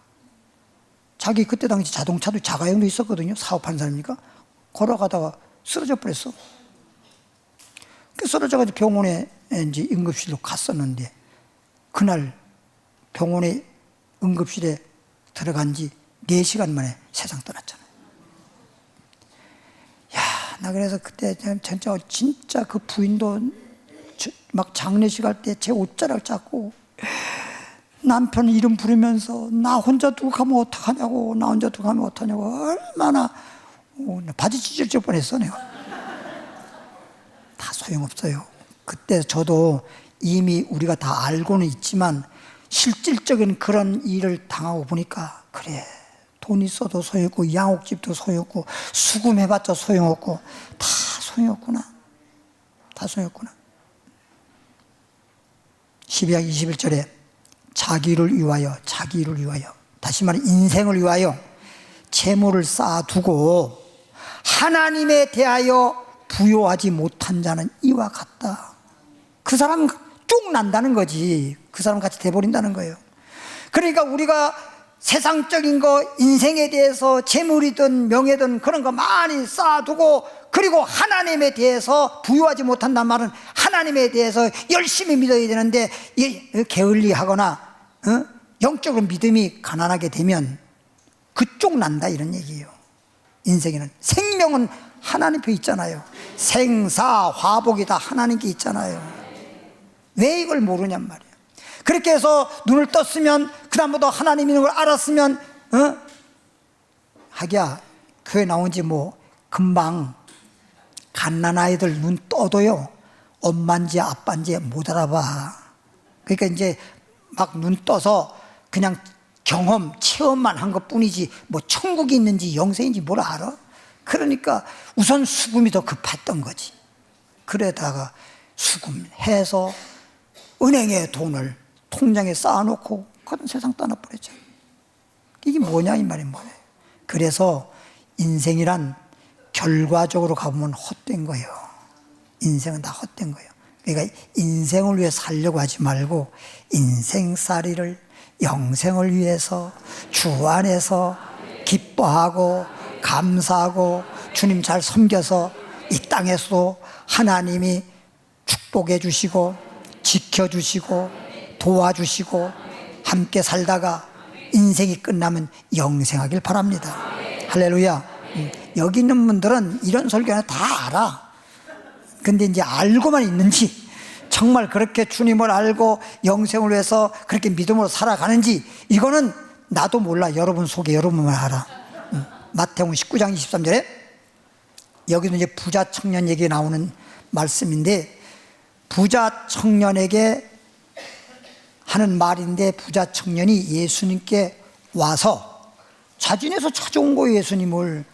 자기 그때 당시 자동차도 자가용도 있었거든요. 사업하는 사람이니까. 걸어가다가 쓰러져 버렸어. 쓰러져가지고 병원에 이제 응급실로 갔었는데 그날 병원에 응급실에 들어간 지 4시간 만에 세상 떠났잖아요. 나 그래서 그때 진짜 그 부인도 막 장례식 할 때 제 옷자락 잡고 남편 이름 부르면서 나 혼자 두고 가면 어떡하냐고, 나 혼자 두고 가면 어떡하냐고 얼마나 바지 찢어질 뻔했어 내가. 다 소용없어요. 그때 저도 이미 우리가 다 알고는 있지만 실질적인 그런 일을 당하고 보니까 그래, 돈 있어도 소용없고 양옥집도 소용없고 수금해봤자 소용없고 다 소용없구나. 다 소용없구나. 12장 21절에 자기를 위하여, 자기를 위하여, 다시 말해 인생을 위하여 재물을 쌓아두고 하나님에 대하여 부요하지 못한 자는 이와 같다. 그 사람 쭉 난다는 거지. 그 사람 같이 돼버린다는 거예요. 그러니까 우리가 세상적인 거, 인생에 대해서 재물이든 명예든 그런 거 많이 쌓아두고 그리고 하나님에 대해서 부유하지 못한다는 말은 하나님에 대해서 열심히 믿어야 되는데 게을리하거나 영적으로 믿음이 가난하게 되면 그쪽 난다 이런 얘기예요. 인생에는 생명은 하나님 께 있잖아요. 생사 화복이 다 하나님께 있잖아요. 왜 이걸 모르냔 말이에요. 그렇게 해서 눈을 떴으면, 그다음부터 하나님 있는 걸 알았으면, 하기야 교회 나온 지 뭐 금방 갓난 아이들 눈 떠도요 엄마인지 아빠인지 못 알아봐. 그러니까 이제 막 눈 떠서 그냥 경험 체험만 한 것뿐이지 뭐 천국이 있는지 영생인지 뭘 알아? 그러니까 우선 수금이 더 급했던 거지. 그러다가 수금해서 은행에 돈을 통장에 쌓아놓고 그런 세상 떠나버렸죠. 이게 뭐냐 이 말이 뭐예요. 그래서 인생이란 결과적으로 가보면 헛된 거예요. 인생은 다 헛된 거예요. 그러니까 인생을 위해 살려고 하지 말고 인생살이를 영생을 위해서 주 안에서 기뻐하고 감사하고 주님 잘 섬겨서 이 땅에서도 하나님이 축복해 주시고 지켜주시고 도와주시고 함께 살다가 인생이 끝나면 영생하길 바랍니다. 할렐루야. 여기 있는 분들은 이런 설교는 다 알아. 근데 이제 알고만 있는지, 정말 그렇게 주님을 알고 영생을 위해서 그렇게 믿음으로 살아가는지, 이거는 나도 몰라. 여러분 속에 여러분만 알아. 마태복음 19장 23절에 여기도 이제 부자 청년 얘기 나오는 말씀인데, 부자 청년에게 하는 말인데, 부자 청년이 예수님께 와서 자진해서 찾아온 거예요. 예수님을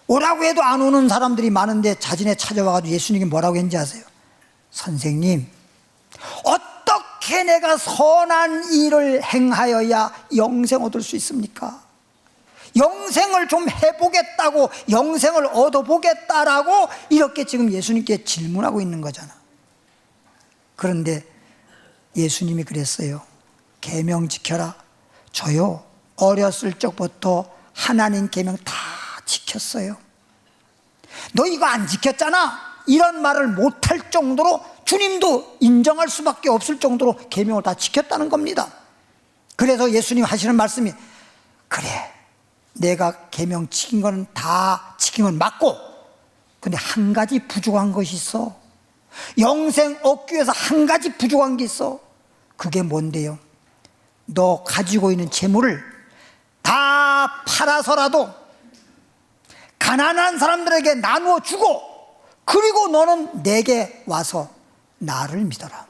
오라고 해도 안 오는 사람들이 많은데 자진해 찾아와가지고 예수님이 뭐라고 했는지 아세요? 선생님, 어떻게 내가 선한 일을 행하여야 영생 얻을 수 있습니까? 영생을 좀 해보겠다고, 영생을 얻어보겠다라고 이렇게 지금 예수님께 질문하고 있는 거잖아. 그런데 예수님이 그랬어요. 계명 지켜라. 저요 어렸을 적부터 하나님 계명 다 지켰어요. 너 이거 안 지켰잖아, 이런 말을 못할 정도로 주님도 인정할 수밖에 없을 정도로 계명을 다 지켰다는 겁니다. 그래서 예수님 하시는 말씀이, 그래 내가 계명 지킨 건 다 지킨 건 맞고, 근데 한 가지 부족한 것이 있어. 영생 얻기 위해서 한 가지 부족한 게 있어. 그게 뭔데요? 너 가지고 있는 재물을 다 팔아서라도 가난한 사람들에게 나누어 주고, 그리고 너는 내게 와서 나를 믿어라.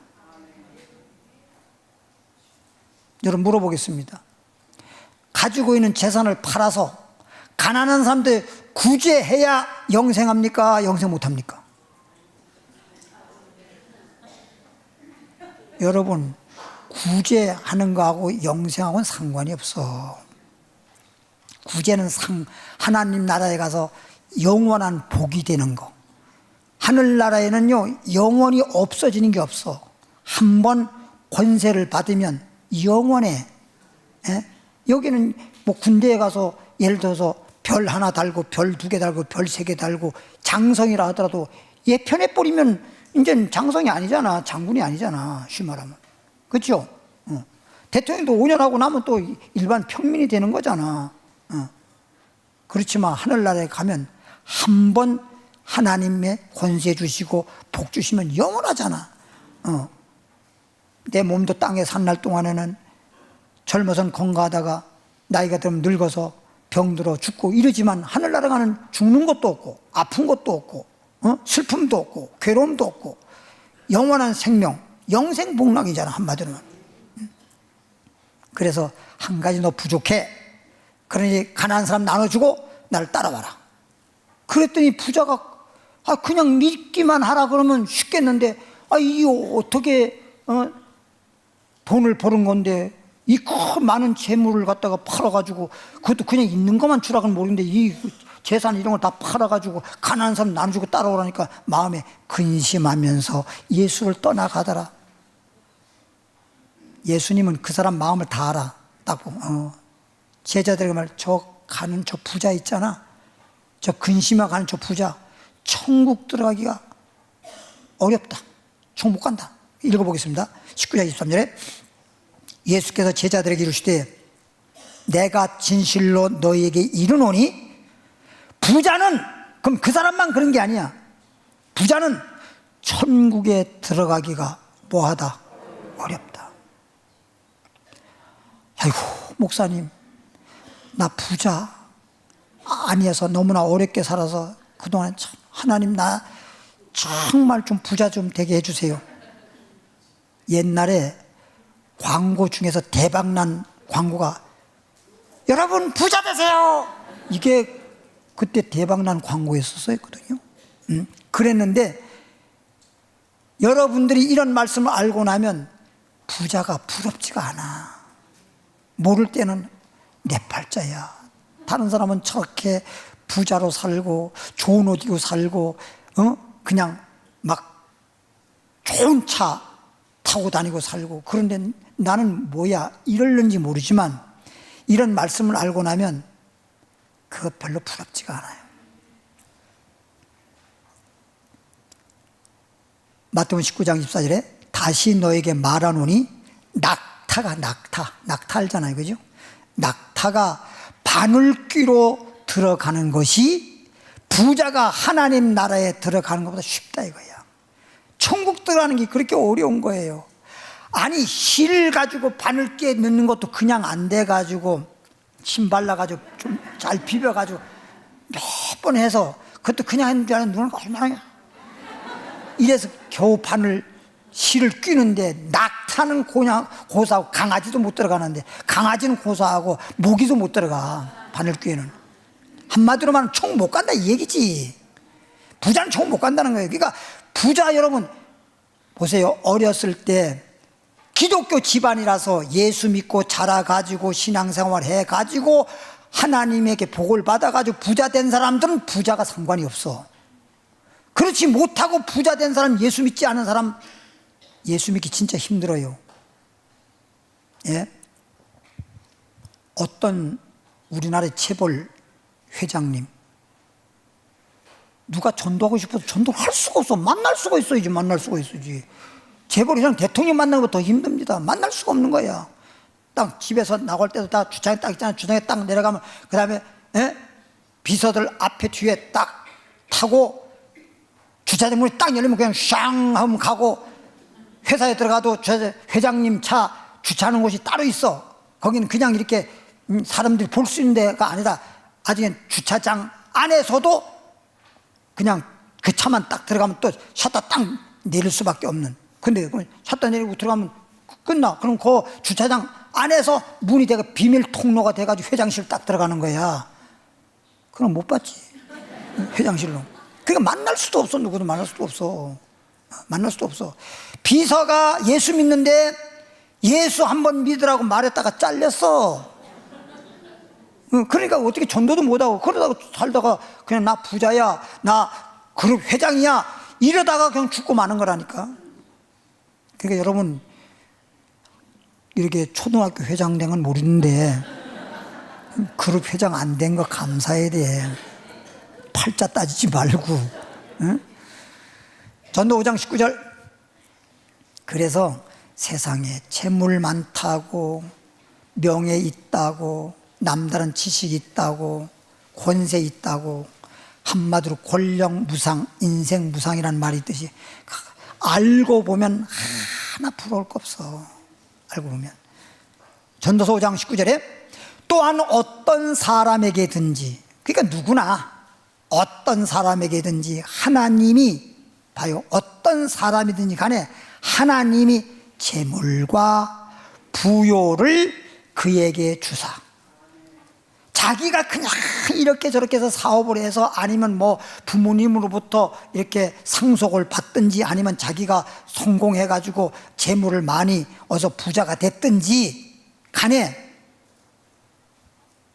여러분 물어보겠습니다. 가지고 있는 재산을 팔아서 가난한 사람들 구제해야 영생합니까? 영생 못합니까? 여러분, 구제하는 거하고 영생하고는 상관이 없어. 구제는 하나님 나라에 가서 영원한 복이 되는 거. 하늘나라에는요 영원히 없어지는 게 없어. 한 번 권세를 받으면 영원해. 여기는 뭐 군대에 가서 예를 들어서 별 하나 달고 별 2개 달고 별 3개 달고 장성이라 하더라도 얘 편해버리면 이제 장성이 아니잖아. 장군이 아니잖아. 쉬 말하면. 그렇죠? 대통령도 5년 하고 나면 또 일반 평민이 되는 거잖아. 그렇지만 하늘나라에 가면 한 번 하나님의 권세 주시고 복 주시면 영원하잖아. 내 몸도 땅에 산 날 동안에는 젊어선 건강하다가 나이가 들면 늙어서 병들어 죽고 이러지만, 하늘나라 가는 죽는 것도 없고 아픈 것도 없고 슬픔도 없고 괴로움도 없고 영원한 생명, 영생복락이잖아 한마디로는. 그래서 한 가지 너 부족해. 그러니 가난한 사람 나눠주고 나를 따라와라. 그랬더니 부자가 그냥 믿기만 하라 그러면 쉽겠는데, 이거 어떻게 돈을 버는 건데 이 큰 많은 재물을 갖다가 팔아가지고, 그것도 그냥 있는 것만 주라고는 모르는데 이 재산 이런 걸 다 팔아가지고 가난한 사람 나눠주고 따라오라니까 마음에 근심하면서 예수를 떠나가더라. 예수님은 그 사람 마음을 다 알아. 딱 보면 제자들에게 말, 저 가는 저 부자 있잖아, 저 근심하고 가는 저 부자 천국 들어가기가 어렵다. 총 못 간다. 읽어보겠습니다. 19장 23절에 예수께서 제자들에게 이르시되 내가 진실로 너희에게 이르노니 부자는, 그럼 그 사람만 그런 게 아니야. 부자는 천국에 들어가기가 뭐하다? 어렵다. 아이고 목사님, 나 부자 아니어서 너무나 어렵게 살아서 그동안 참 하나님 나 정말 좀 부자 좀 되게 해주세요. 옛날에 광고 중에서 대박난 광고가 여러분 부자 되세요, 이게 그때 대박난 광고였었거든요. 그랬는데 여러분들이 이런 말씀을 알고 나면 부자가 부럽지가 않아. 모를 때는 내 팔자야. 다른 사람은 저렇게 부자로 살고 좋은 옷 입고 살고 그냥 막 좋은 차 타고 다니고 살고, 그런데 나는 뭐야 이럴는지 모르지만 이런 말씀을 알고 나면 그거 별로 부럽지가 않아요. 마태복음 19장 24절에 다시 너에게 말하노니 낙타 알잖아요, 그죠? 낙타가 바늘귀로 들어가는 것이 부자가 하나님 나라에 들어가는 것보다 쉽다 이거야. 천국 들어가는 게 그렇게 어려운 거예요. 아니 실 가지고 바늘귀에 넣는 것도 그냥 안 돼가지고 침 발라가지고 좀 잘 비벼가지고 몇 번 해서 그것도 그냥 했는데 눈을 얼마나 이래서 겨우 바늘 실을 끼는데, 낙타는 그냥 고사하고 강아지도 못 들어가는데 강아지는 고사하고 모기도 못 들어가 바늘귀에는. 한마디로 말하면 총 못 간다 이 얘기지. 부자는 총 못 간다는 거예요. 그러니까 부자 여러분 보세요. 어렸을 때 기독교 집안이라서 예수 믿고 자라가지고 신앙생활 해가지고 하나님에게 복을 받아가지고 부자 된 사람들은 부자가 상관이 없어. 그렇지 못하고 부자 된 사람, 예수 믿지 않은 사람 예수 믿기 진짜 힘들어요. 예? 어떤 우리나라의 체벌 회장님, 누가 전도하고 싶어서 전도를 할 수가 없어. 만날 수가 있어야지. 만날 수가 있어야지. 재벌 회장 대통령 만나는 거 더 힘듭니다. 만날 수가 없는 거야. 딱 집에서 나갈 때도 다 주차장에 딱 있잖아. 주차장에 딱 내려가면 그 다음에 비서들 앞에 뒤에 딱 타고 주차장 문이 딱 열리면 그냥 샹 하면 가고, 회사에 들어가도 회장님 차 주차하는 곳이 따로 있어. 거기는 그냥 이렇게 사람들이 볼 수 있는 데가 아니라 아직은 주차장 안에서도 그냥 그 차만 딱 들어가면 또 셔터 딱 내릴 수밖에 없는. 근데 셔터 내리고 들어가면 끝나. 그럼 그 주차장 안에서 문이 되고 비밀 통로가 돼가지고 회장실 딱 들어가는 거야. 그럼 못 봤지, 회장실로. 그러니까 만날 수도 없어. 누구도 만날 수도 없어. 만날 수도 없어. 비서가 예수 믿는데 예수 한번 믿으라고 말했다가 잘렸어. 그러니까 어떻게 전도도 못하고 그러다가 살다가 그냥 나 부자야, 나 그룹 회장이야 이러다가 그냥 죽고 마는 거라니까. 그러니까 여러분 이렇게 초등학교 회장 된 건 모르는데 그룹 회장 안 된 거 감사해야 돼. 팔자 따지지 말고. 응? 전도 5장 19절. 그래서 세상에 재물 많다고 명예 있다고 남다른 지식 있다고 권세 있다고, 한마디로 권력 무상, 인생 무상이라는 말이 있듯이 알고 보면 하나 부러울 거 없어. 알고 보면. 전도서 5장 19절에 또한 어떤 사람에게든지, 그러니까 누구나 어떤 사람에게든지 하나님이, 봐요, 어떤 사람이든지 간에 하나님이 재물과 부요를 그에게 주사. 자기가 그냥 이렇게 저렇게 해서 사업을 해서 아니면 뭐 부모님으로부터 이렇게 상속을 받든지 아니면 자기가 성공해가지고 재물을 많이 얻어서 부자가 됐든지 간에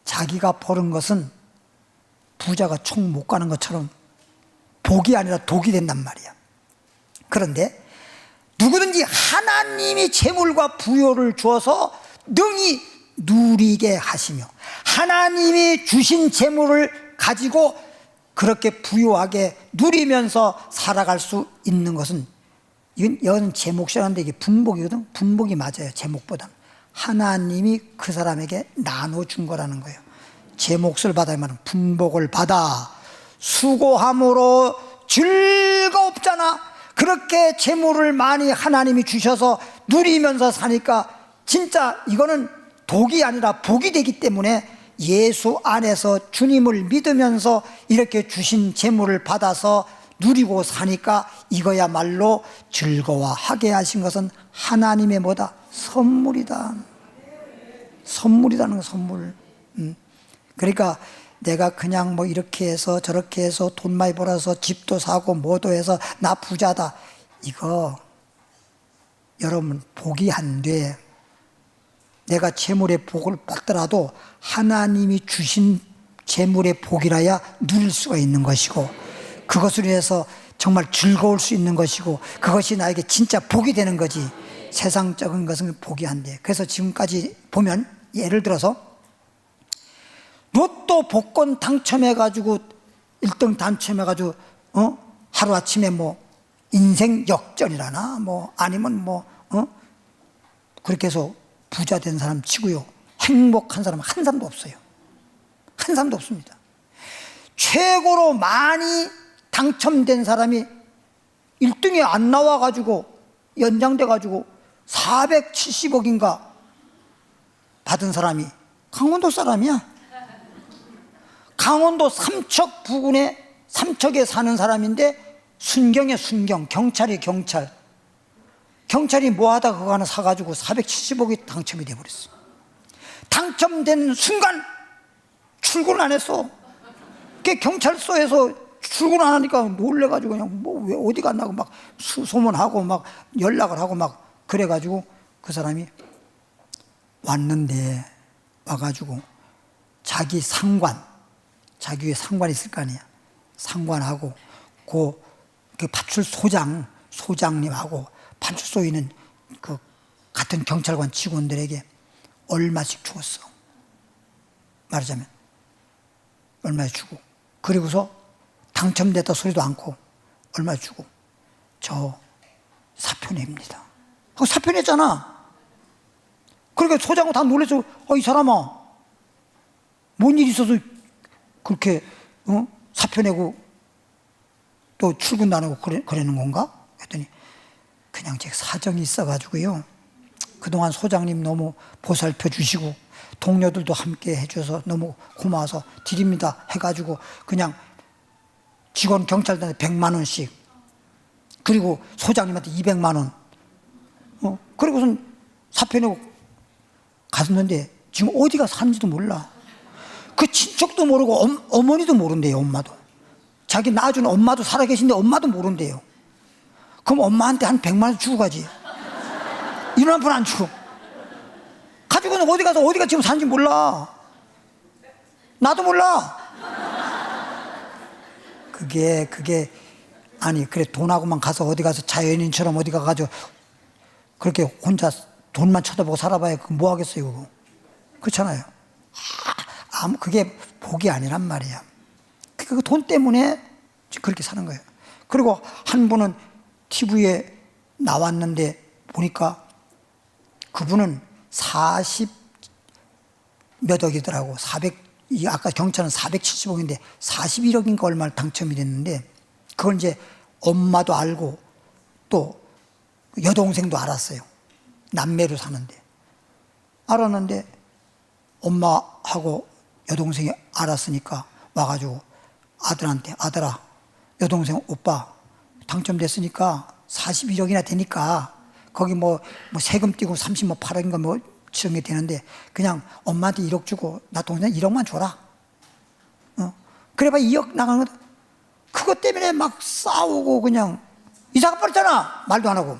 자기가 버는 것은 부자가 총 못 가는 것처럼 복이 아니라 독이 된단 말이야. 그런데 누구든지 하나님이 재물과 부요를 주어서 능히 누리게 하시며 하나님이 주신 재물을 가지고 그렇게 부유하게 누리면서 살아갈 수 있는 것은, 이건 제 몫이라는데 이게 분복이거든. 분복이 맞아요. 제 몫보다 하나님이 그 사람에게 나눠준 거라는 거예요. 제 몫을 받아야 말은 분복을 받아 수고함으로 즐겁잖아. 그렇게 재물을 많이 하나님이 주셔서 누리면서 사니까 진짜 이거는 독이 아니라 복이 되기 때문에, 예수 안에서 주님을 믿으면서 이렇게 주신 재물을 받아서 누리고 사니까 이거야말로 즐거워하게 하신 것은 하나님의 뭐다? 선물이다. 선물이라는 거, 선물. 그러니까 내가 그냥 뭐 이렇게 해서 저렇게 해서 돈 많이 벌어서 집도 사고 뭐도 해서 나 부자다, 이거 여러분 복이 안 돼. 내가 재물의 복을 받더라도 하나님이 주신 재물의 복이라야 누릴 수가 있는 것이고, 그것으로 인해서 정말 즐거울 수 있는 것이고, 그것이 나에게 진짜 복이 되는 거지. 세상적인 것은 복이 안 돼. 그래서 지금까지 보면, 예를 들어서 로또 복권 당첨해가지고 1등 당첨해가지고 하루아침에 뭐 인생 역전이라나 뭐 아니면 그렇게 해서 부자 된 사람 치고요, 행복한 사람은 한 사람도 없어요. 한 사람도 없습니다. 최고로 많이 당첨된 사람이 1등이 안 나와가지고 연장돼가지고 470억인가 받은 사람이 강원도 사람이야. 강원도 삼척 부근에 삼척에 사는 사람인데, 순경에 순경, 경찰이 경찰. 경찰이 뭐하다 그거 하나 사가지고 470억이 당첨이 돼버렸어. 당첨된 순간 출근 안 했어. 그 경찰서에서 출근 안 하니까 놀래가지고 그냥 뭐 왜 어디 갔나고 막 소문하고 막 연락을 하고 막 그래가지고, 그 사람이 왔는데 와가지고 자기 상관, 자기 위에 상관이 있을 거 아니야. 상관하고 그 파출소장님하고 파출소에 있는 그 같은 경찰관 직원들에게 얼마씩 주었어. 말하자면 얼마씩 주고, 그리고서 당첨됐다 소리도 않고 얼마 주고, 저 사표 냅니다 하고 사표 냈잖아. 그러니까 소장은 다 놀라서, 이 사람아 뭔 일이 있어서 그렇게 사표 내고 또 출근도 안 하고 그러는 건가? 했더니 그냥 제 사정이 있어가지고요, 그동안 소장님 너무 보살펴 주시고 동료들도 함께 해줘서 너무 고마워서 드립니다 해가지고 그냥 직원 경찰들한테 100만 원씩, 그리고 소장님한테 200만 원, 그리고선 사표 내고 갔는데 지금 어디가 사는지도 몰라. 그 친척도 모르고 어머니도 모른대요. 엄마도. 자기 낳아준 엄마도 살아계신데 엄마도 모른대요. 그럼 엄마한테 한 100만 원 주고 가지. 이런 한 푼 안 주고 가지고는 어디 가서 어디가 지금 사는지 몰라. 나도 몰라. 그게 아니, 그래 돈하고만 가서 어디 가서 자연인처럼 어디 가가지고 그렇게 혼자 돈만 쳐다보고 살아봐야 그 뭐 하겠어요, 그거. 그렇잖아요. 그게 복이 아니란 말이야. 그 돈 때문에 그렇게 사는 거예요. 그리고 한 분은 TV에 나왔는데 보니까 그분은 40 몇 억이더라고. 아까 경찰은 470억인데 41억인가 얼마를 당첨이 됐는데, 그걸 이제 엄마도 알고 또 여동생도 알았어요. 남매로 사는데 알았는데, 엄마하고 여동생이 알았으니까 와가지고 아들한테, 아들아, 여동생 오빠 당첨됐으니까 41억이나 되니까 거기 뭐 세금 떼고 38억인가 뭐 지정이 되는데 그냥 엄마한테 1억 주고 나 동생 1억만 줘라. 그래봐 2억 나가는 거다. 그것 때문에 막 싸우고 그냥 이사가 버렸잖아. 말도 안 하고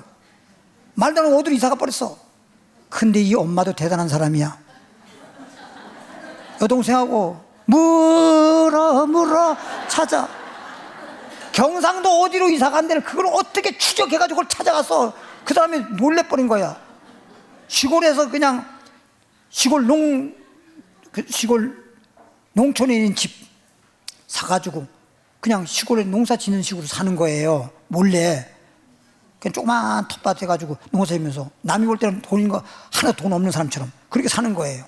어디로 이사가 버렸어. 근데 이 엄마도 대단한 사람이야. 여동생하고 물어 찾아, 경상도 어디로 이사 간 데를 그걸 어떻게 추적해가지고 그걸 찾아가서 그 사람이 놀래버린 거야. 시골에서 그냥 시골 농촌에 있는 집 사가지고 그냥 시골에 농사 짓는 식으로 사는 거예요. 몰래. 그냥 조그만 텃밭 해가지고 농사 지면서 남이 볼 때는 돈인 거 하나 돈 없는 사람처럼 그렇게 사는 거예요.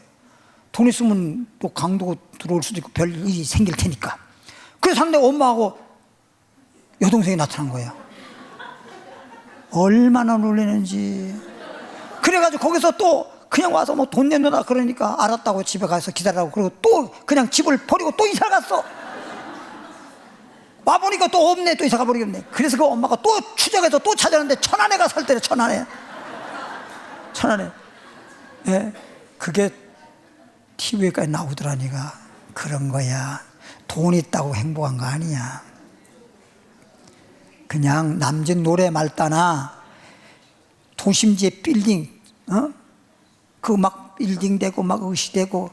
돈 있으면 또 강도 들어올 수도 있고 별 일이 생길 테니까. 그래서 상대 엄마하고 여동생이 나타난 거예요. 얼마나 놀라는지. 그래가지고 거기서 또 그냥 와서 뭐 돈 내놓나 그러니까 알았다고 집에 가서 기다리라고 그러고 또 그냥 집을 버리고 또 이사 갔어. 와보니까 또 없네. 또 이사 가버리겠네. 그래서 그 엄마가 또 추적해서 또 찾았는데 천안에가 살 때래. 천안에. 예, 그게 TV에까지 나오더라니까. 그런 거야. 돈 있다고 행복한 거 아니야. 그냥 남진 노래 말따나 도심지에 빌딩, 그 막 빌딩 되고 막 의시되고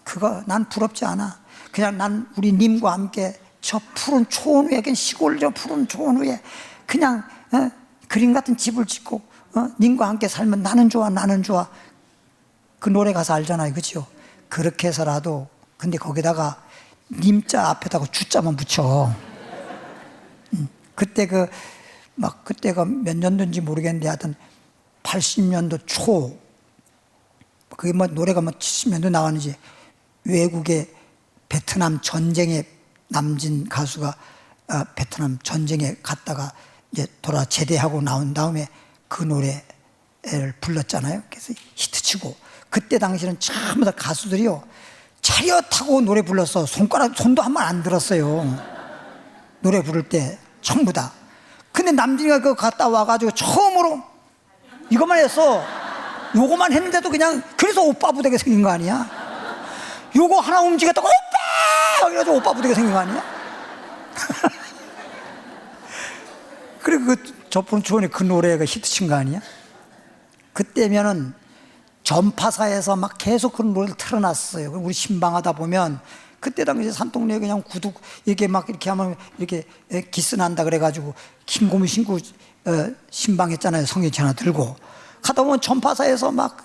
그거 난 부럽지 않아. 그냥 난 우리 님과 함께 저 푸른 초원 위에, 시골 저 푸른 초원 위에 그냥 그림 같은 집을 짓고 님과 함께 살면 나는 좋아, 나는 좋아. 그 노래 가사 알잖아요, 그렇죠? 그렇게 해서라도 근데 거기다가 님자 앞에다가 주자만 붙여. 그때 그때가 몇 년도인지 모르겠는데 하여튼 80년도 초 그게 뭐 노래가 뭐 70년도 나왔는지 외국의 베트남 전쟁에 남진 가수가 베트남 전쟁에 갔다가 이제 돌아 제대하고 나온 다음에 그 노래를 불렀잖아요. 그래서 히트치고 그때 당시는 전부 다 가수들이요 차려 타고 노래 불렀어. 손도 한 번 안 들었어요. 노래 부를 때 전부 다. 근데 남진이가 그거 갔다 와가지고 처음으로 이것만 했어. 요거만 했는데도 그냥 그래서 오빠 부대가 생긴 거 아니야? 요거 하나 움직였다고 오빠! 이래가지고 오빠 부대가 생긴 거 아니야? 그리고 그 저푸른 초원에 그 노래가 히트친 거 아니야? 그때면은 전파사에서 막 계속 그런 노래를 틀어놨어요. 우리 신방하다 보면 그때 당시 산동네에 그냥 구두 이렇게 막 이렇게 하면 이렇게 기스 난다 그래가지고 긴 고무 신고 신방했잖아요. 성경책 하나 들고 가다 보면 전파사에서 막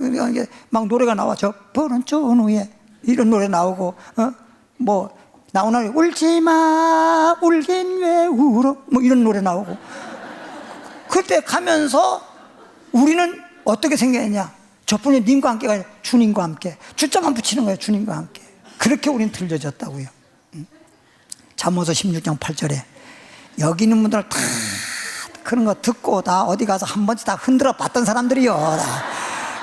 노래가 나와. 저 푸른 초원 위에 이런 노래 나오고 뭐 나오나 울지마 울긴 왜 울어 뭐 이런 노래 나오고. 그때 가면서 우리는 어떻게 생각했냐? 저뿐이 님과 함께가 아니라 주님과 함께 주자만 붙이는 거예요. 주님과 함께. 그렇게 우리는 들려졌다고요. 잠언서 16장 8절에 여기 있는 분들 다 그런 거 듣고 다 어디 가서 한 번씩 다 흔들어 봤던 사람들이요. 다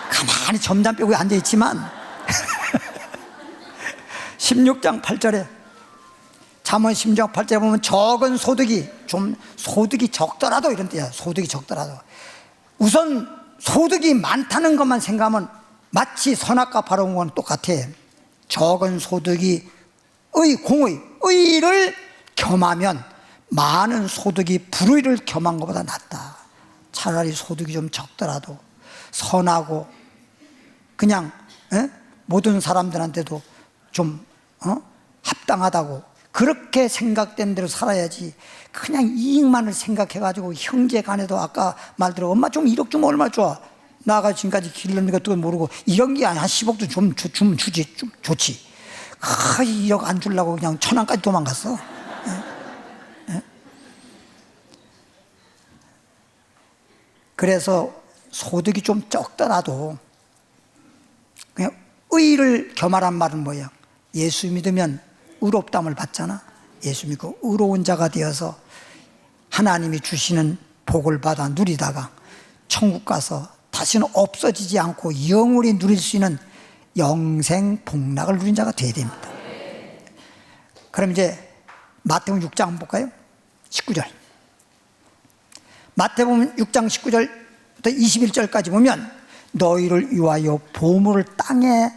가만히 점잠 빼고 앉아있지만 16장 8절에 잠언 16장 8절에 보면 적은 소득이 좀 소득이 적더라도 이런 뜻이야. 소득이 적더라도 우선 소득이 많다는 것만 생각하면 마치 선악과 바로운 건 똑같아. 적은 소득이 의를 겸하면 많은 소득이 불의를 겸한 것보다 낫다. 차라리 소득이 좀 적더라도 선하고 그냥 모든 사람들한테도 좀 합당하다고 그렇게 생각된 대로 살아야지. 그냥 이익만을 생각해가지고 형제 간에도 아까 말대로 엄마 좀 1억 주면 얼마나 좋아. 나가 지금까지 길렀는 것도 모르고 1억이 아니야. 한 10억도 좀 주면 주지. 좀 좋지. 1억 안 주려고 그냥 천안까지 도망갔어. 그래서 소득이 좀 적더라도 그냥 의를 겸하란 말은 뭐야? 예수 믿으면 의롭다함을 받잖아. 예수 믿고 의로운 자가 되어서 하나님이 주시는 복을 받아 누리다가 천국 가서 다시는 없어지지 않고 영원히 누릴 수 있는 영생 복락을 누린 자가 되어야 됩니다. 그럼 이제 마태복음 6장 한번 볼까요? 19절. 마태복음 6장 19절부터 21절까지 보면 너희를 위하여 보물을 땅에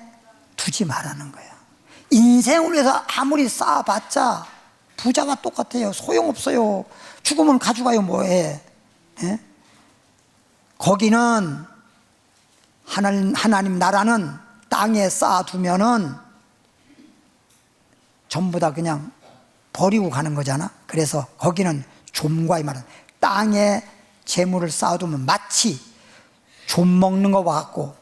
두지 말라는 거예요. 인생을 위해서 아무리 쌓아봤자 부자와 똑같아요. 소용없어요. 죽으면 가져가요. 뭐해. 예? 거기는 하나님 나라는 땅에 쌓아두면은 전부 다 그냥 버리고 가는 거잖아. 그래서 거기는 좀과 이 말은 땅에 재물을 쌓아두면 마치 좀 먹는 것과 같고,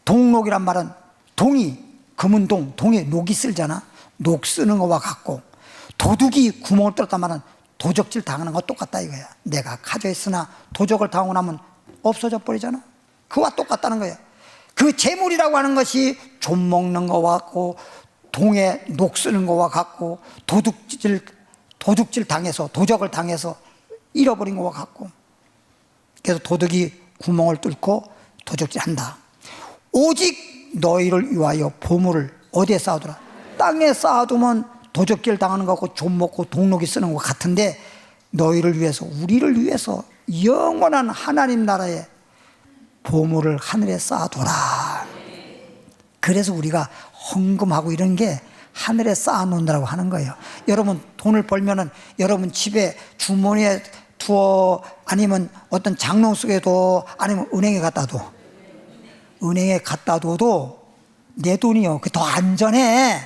동록이란 말은 동이, 금은동, 동에 녹이 쓸잖아. 녹 쓰는 것과 같고, 도둑이 구멍을 뚫었단 말은 도적질 당하는 거 똑같다 이거야. 내가 가져있으나 도적을 당하고 나면 없어져 버리잖아. 그와 똑같다는 거야. 그 재물이라고 하는 것이 좀 먹는 거와 같고 동에 녹 쓰는 거와 같고 도둑질 당해서 도적을 당해서 잃어버린 거와 같고, 그래서 도둑이 구멍을 뚫고 도적질한다. 오직 너희를 위하여 보물을 어디에 쌓아두라? 땅에 쌓아두면 도적질 당하는 거 같고 좀 먹고 동록이 쓰는 것 같은데, 너희를 위해서, 우리를 위해서 영원한 하나님 나라에 보물을 하늘에 쌓아둬라. 그래서 우리가 헌금하고 이런 게 하늘에 쌓아놓는다고 하는 거예요. 여러분 돈을 벌면은 여러분 집에 주머니에 두어, 아니면 어떤 장롱 속에 둬, 아니면 은행에 갖다 둬. 은행에 갖다 둬도 내 돈이요, 그 더 안전해.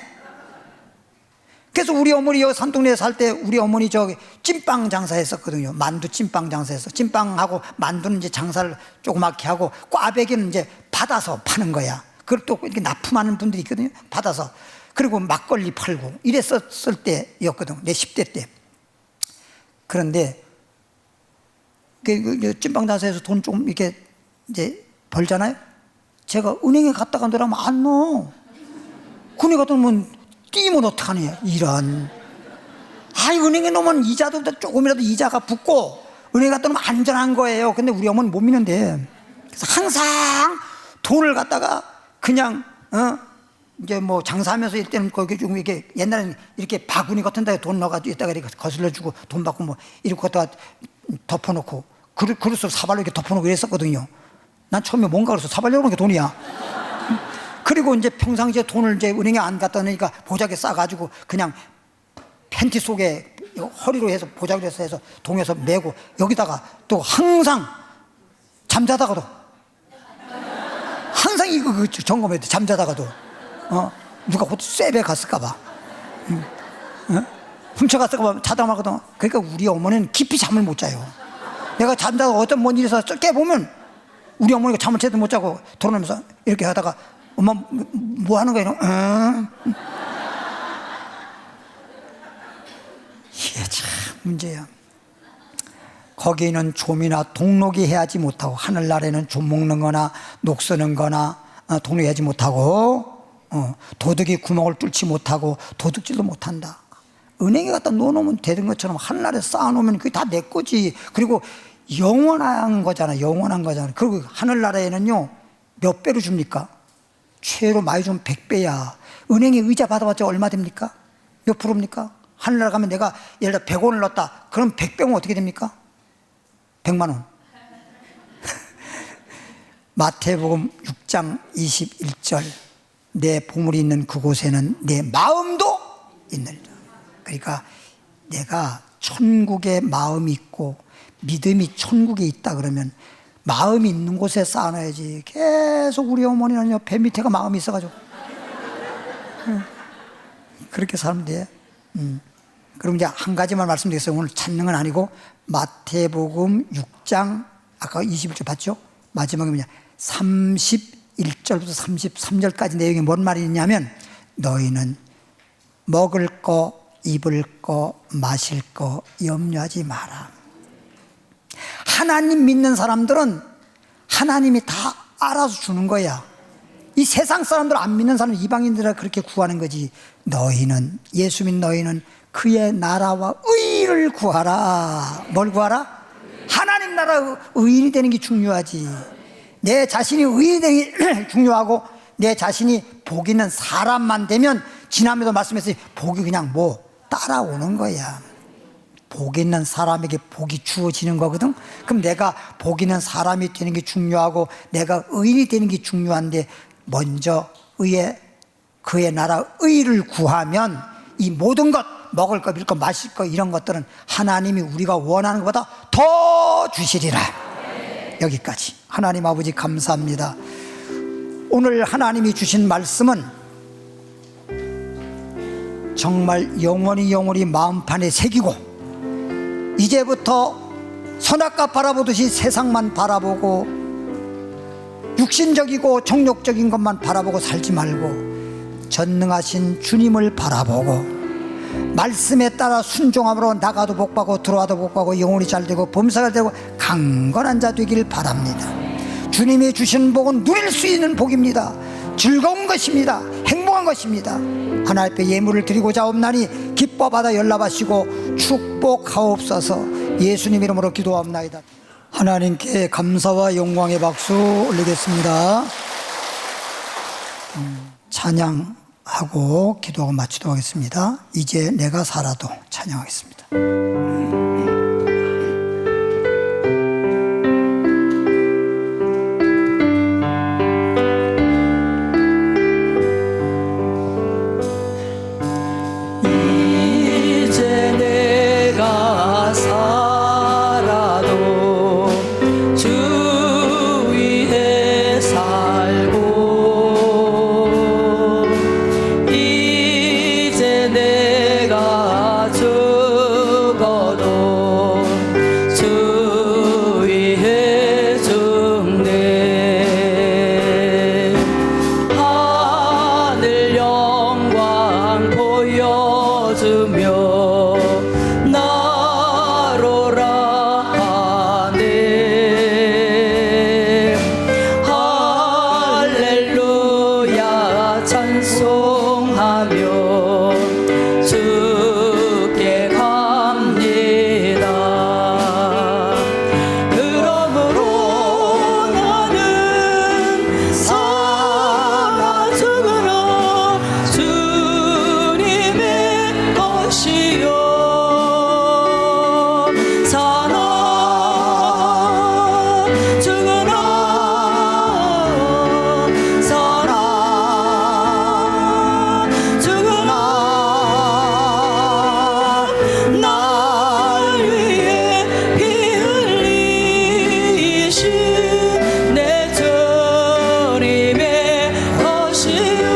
그래서 우리 어머니 여기 산동네에 살 때 우리 어머니 저기 찐빵 장사했었거든요. 만두 찐빵 장사했어. 찐빵하고 만두는 이제 장사를 조그맣게 하고, 꽈배기는 이제 받아서 파는 거야. 그걸 또 이렇게 납품하는 분들이 있거든요. 받아서. 그리고 막걸리 팔고 이랬었을 때였거든, 내 10대 때. 그런데 그 찐빵 장사해서 돈 좀 이렇게 이제 벌잖아요. 제가 은행에 갔다가 넣으라면 안 넣어. 은행에 갔다 놓으면 뛰면 어떡하냐, 이런. 은행에 넣으면 이자도 조금이라도 이자가 붙고 은행에 갖다 놓으면 안전한 거예요. 근데 우리 어머니는 못 믿는데, 그래서 항상 돈을 갖다가 그냥 이제 뭐 장사하면서 이때는 거기 좀 이렇게 옛날에는 이렇게 바구니 같은 데에 돈 넣어가지고 이따가 이렇게 거슬러주고 돈 받고 뭐 이렇게 갖다가 덮어놓고 그릇을 사발로 이렇게 덮어놓고 이랬었거든요. 난 처음에 뭔가 그래서 사발 열어놓은 게 돈이야. 그리고 이제 평상시에 돈을 이제 은행에 안 갖다 놓으니까 보자기에 싸가지고 그냥 팬티 속에 허리로 해서 보자기로 해서 동에서 메고, 여기다가 또 항상 잠자다가도 항상 이거 점검해야 돼. 잠자다가도 누가 곧 쇠배 갔을까봐, 훔쳐갔을까봐 자다 말거든. 그러니까 우리 어머니는 깊이 잠을 못 자요. 내가 잠자다가 어떤 뭔 일이 있어서 깨보면 우리 어머니가 잠을 제대로 못 자고 돌아오면서 이렇게 하다가 엄마 뭐 하는 거야? 이게 참 문제야. 거기는 좀이나 동록이 해하지 못하고, 하늘나라에는 좀 먹는 거나 녹 쓰는 거나 동록이 하지 못하고, 도둑이 구멍을 뚫지 못하고 도둑질도 못한다. 은행에 갖다 넣어놓으면 되는 것처럼 하늘나라에 쌓아놓으면 그게 다 내 거지. 그리고 영원한 거잖아. 영원한 거잖아. 그리고 하늘나라에는요, 몇 배로 줍니까? 최로 많이 주면 100배야. 은행에 의자 받아봤자 얼마 됩니까? 몇 프로입니까? 하늘나라 가면 내가 예를 들어 100원을 넣었다. 그럼 100배면 어떻게 됩니까? 100만 원. 마태복음 6장 21절, 내 보물이 있는 그곳에는 내 마음도 있느니라. 그러니까 내가 천국에 마음이 있고 믿음이 천국에 있다 그러면 마음이 있는 곳에 쌓아놔야지. 계속 우리 어머니는 배 밑에가 마음이 있어가지고 그렇게 살면 돼. 그럼 이제 한 가지만 말씀드리겠어요. 오늘 찾는 건 아니고, 마태복음 6장 아까 21절 봤죠? 마지막에 뭐냐, 31절부터 33절까지 내용이 뭔 말이 있냐면, 너희는 먹을 거, 입을 거, 마실 거 염려하지 마라. 하나님 믿는 사람들은 하나님이 다 알아서 주는 거야. 이 세상 사람들, 안 믿는 사람, 이방인들은 그렇게 구하는 거지. 너희는, 예수 믿는 너희는 그의 나라와 의를 구하라. 뭘 구하라? 하나님 나라 의인이 되는 게 중요하지. 내 자신이 의인이 되는 게 중요하고, 내 자신이 복 있는 사람만 되면, 지난번에도 말씀했어요, 복이 그냥 뭐 따라오는 거야. 복 있는 사람에게 복이 주어지는 거거든. 그럼 내가 복 있는 사람이 되는 게 중요하고 내가 의인이 되는 게 중요한데, 먼저 그의 나라 의를 구하면 이 모든 것, 먹을 것, 입을 것, 마실 것, 이런 것들은 하나님이 우리가 원하는 것보다 더 주시리라. 여기까지. 하나님 아버지 감사합니다. 오늘 하나님이 주신 말씀은 정말 영원히 마음판에 새기고, 이제부터 선악과 바라보듯이 세상만 바라보고 육신적이고 정욕적인 것만 바라보고 살지 말고 전능하신 주님을 바라보고 말씀에 따라 순종함으로 나가도 복받고 들어와도 복받고 영혼이 잘되고 범사가 되고 강건한 자 되길 바랍니다. 주님이 주시는 복은 누릴 수 있는 복입니다. 즐거운 것입니다. 행복한 것입니다. 하나님 앞에 예물을 드리고자 없나니 기뻐 받아 연락하시고 축복하옵소서. 예수님 이름으로 기도합나이다. 하나님께 감사와 영광의 박수 올리겠습니다. 찬양하고 기도하고 마치도록 하겠습니다. 이제 내가 살아도 찬양하겠습니다. 이제 내가 살아도 주 위에 살고 이제 내가 죽어도 주 위에 죽네. 하늘 영광 보여주며 나로라 하네. 할렐루야 찬송하며 주께 갑니다. 그러므로 나는 살아 죽으나 주님의 것이요 살아 죽으나 살아 죽으나 날 위해 피 흘리신 내 주님의 것이요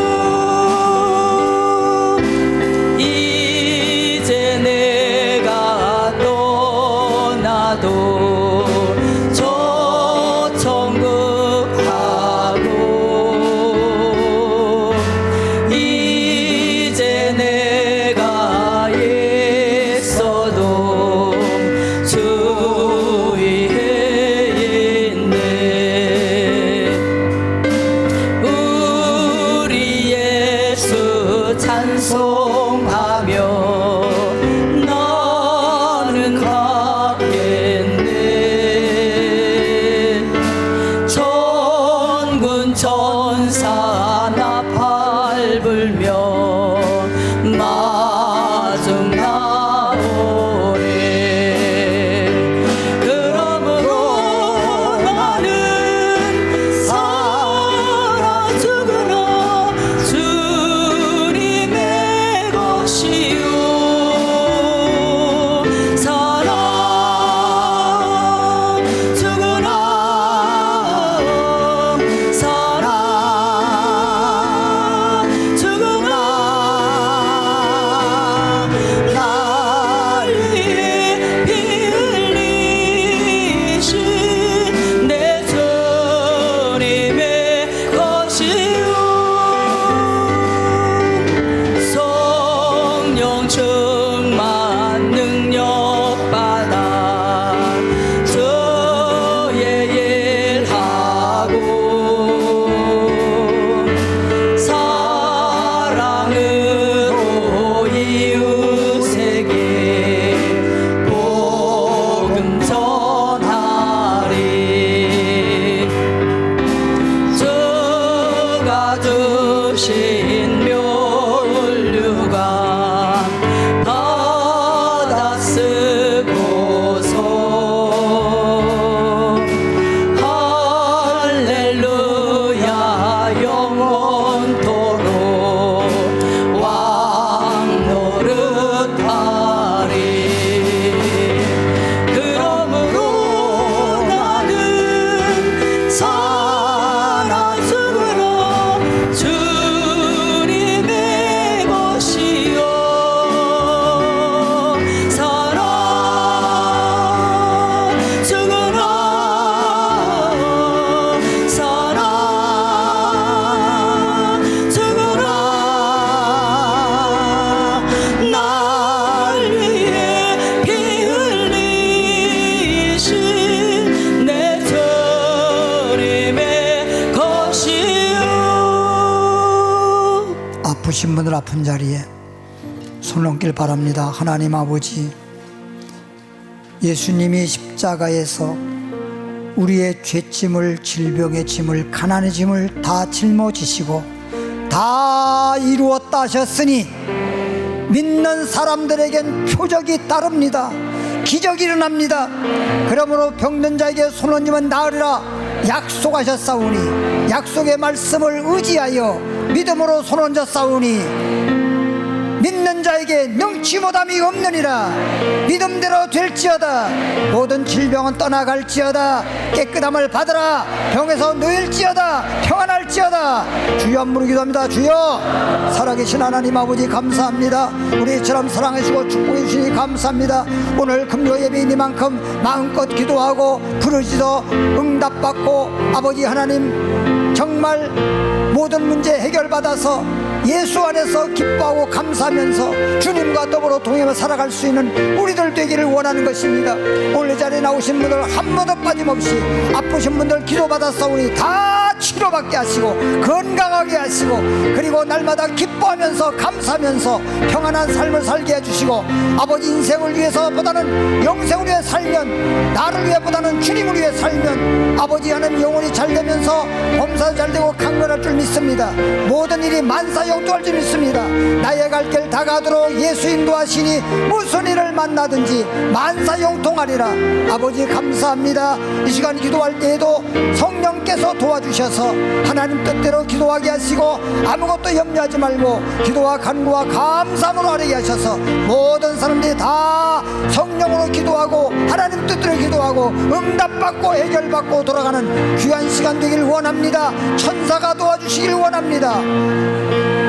이제 내가 떠나도 저 천국 가고 이제 내가 있어도 주 위에 있네. 우리 예수 찬송하며 나는 가겠네. 천군 천사 나팔 불며 마중 나오네. 그러므로 나는 살아 죽으나 주님의 것이요 살아 죽으나 살아 죽으나 아프신 분들 아픈 자리에 손 얹길 바랍니다. 하나님 아버지, 예수님이 십자가에서 우리의 죄짐을, 질병의 짐을, 가난의 짐을 다 짊어지시고 다 이루었다 하셨으니 믿는 사람들에겐 표적이 따릅니다. 기적이 일어납니다. 그러므로 병든 자에게 손 얹으면 나으리라 약속하셨사오니 약속의 말씀을 의지하여 믿음으로 손 얹었사오니 믿는 자에게 능치 못함이 없느니라. 믿음대로 될지어다. 모든 질병은 떠나갈지어다. 깨끗함을 받으라. 병에서 놓일지어다. 평안할지어다. 주여 한번 기도합니다. 주여, 살아계신 하나님 아버지 감사합니다. 우리처럼 사랑해주시고 축복해 주시니 감사합니다. 오늘 금요 예배이니만큼 마음껏 기도하고 부르짖어 응답받고 아버지 하나님 정말 모든 문제 해결받아서 예수 안에서 기뻐하고 감사하면서 주님과 더불어 동행하며 살아갈 수 있는 우리들 되기를 원하는 것입니다. 오늘 이 자리에 나오신 분들 한 번도 빠짐없이 아프신 분들 기도받았사오니 다 치료받게 하시고 건강하게 하시고 그리고 날마다 기뻐하면서 감사하면서 평안한 삶을 살게 해주시고 아버지 인생을 위해서보다는 영생을 위해 살면 나를 위해보다는 주님을 위해 살면 아버지 하나님 영혼이 잘 되면서 범사도 잘 되고 강건할 줄 믿습니다. 모든 일이 만사형통할 줄 믿습니다. 나의 갈 길 다 가도록 예수 인도하시니 무슨 일을 만나든지 만사형통하리라. 아버지 감사합니다. 이 시간 기도할 때에도 성령께서 도와주셔서 하나님 뜻대로 기도하게 하시고 아무것도 염려하지 말고 기도와 간구와 감사함으로 하게 하셔서 모든 사람들이 다 성령으로 기도하고 하나님 뜻대로 기도하고 응답받고 해결받고 돌아가는 귀한 시간 되길 원합니다. 천사가 도와주시길 원합니다.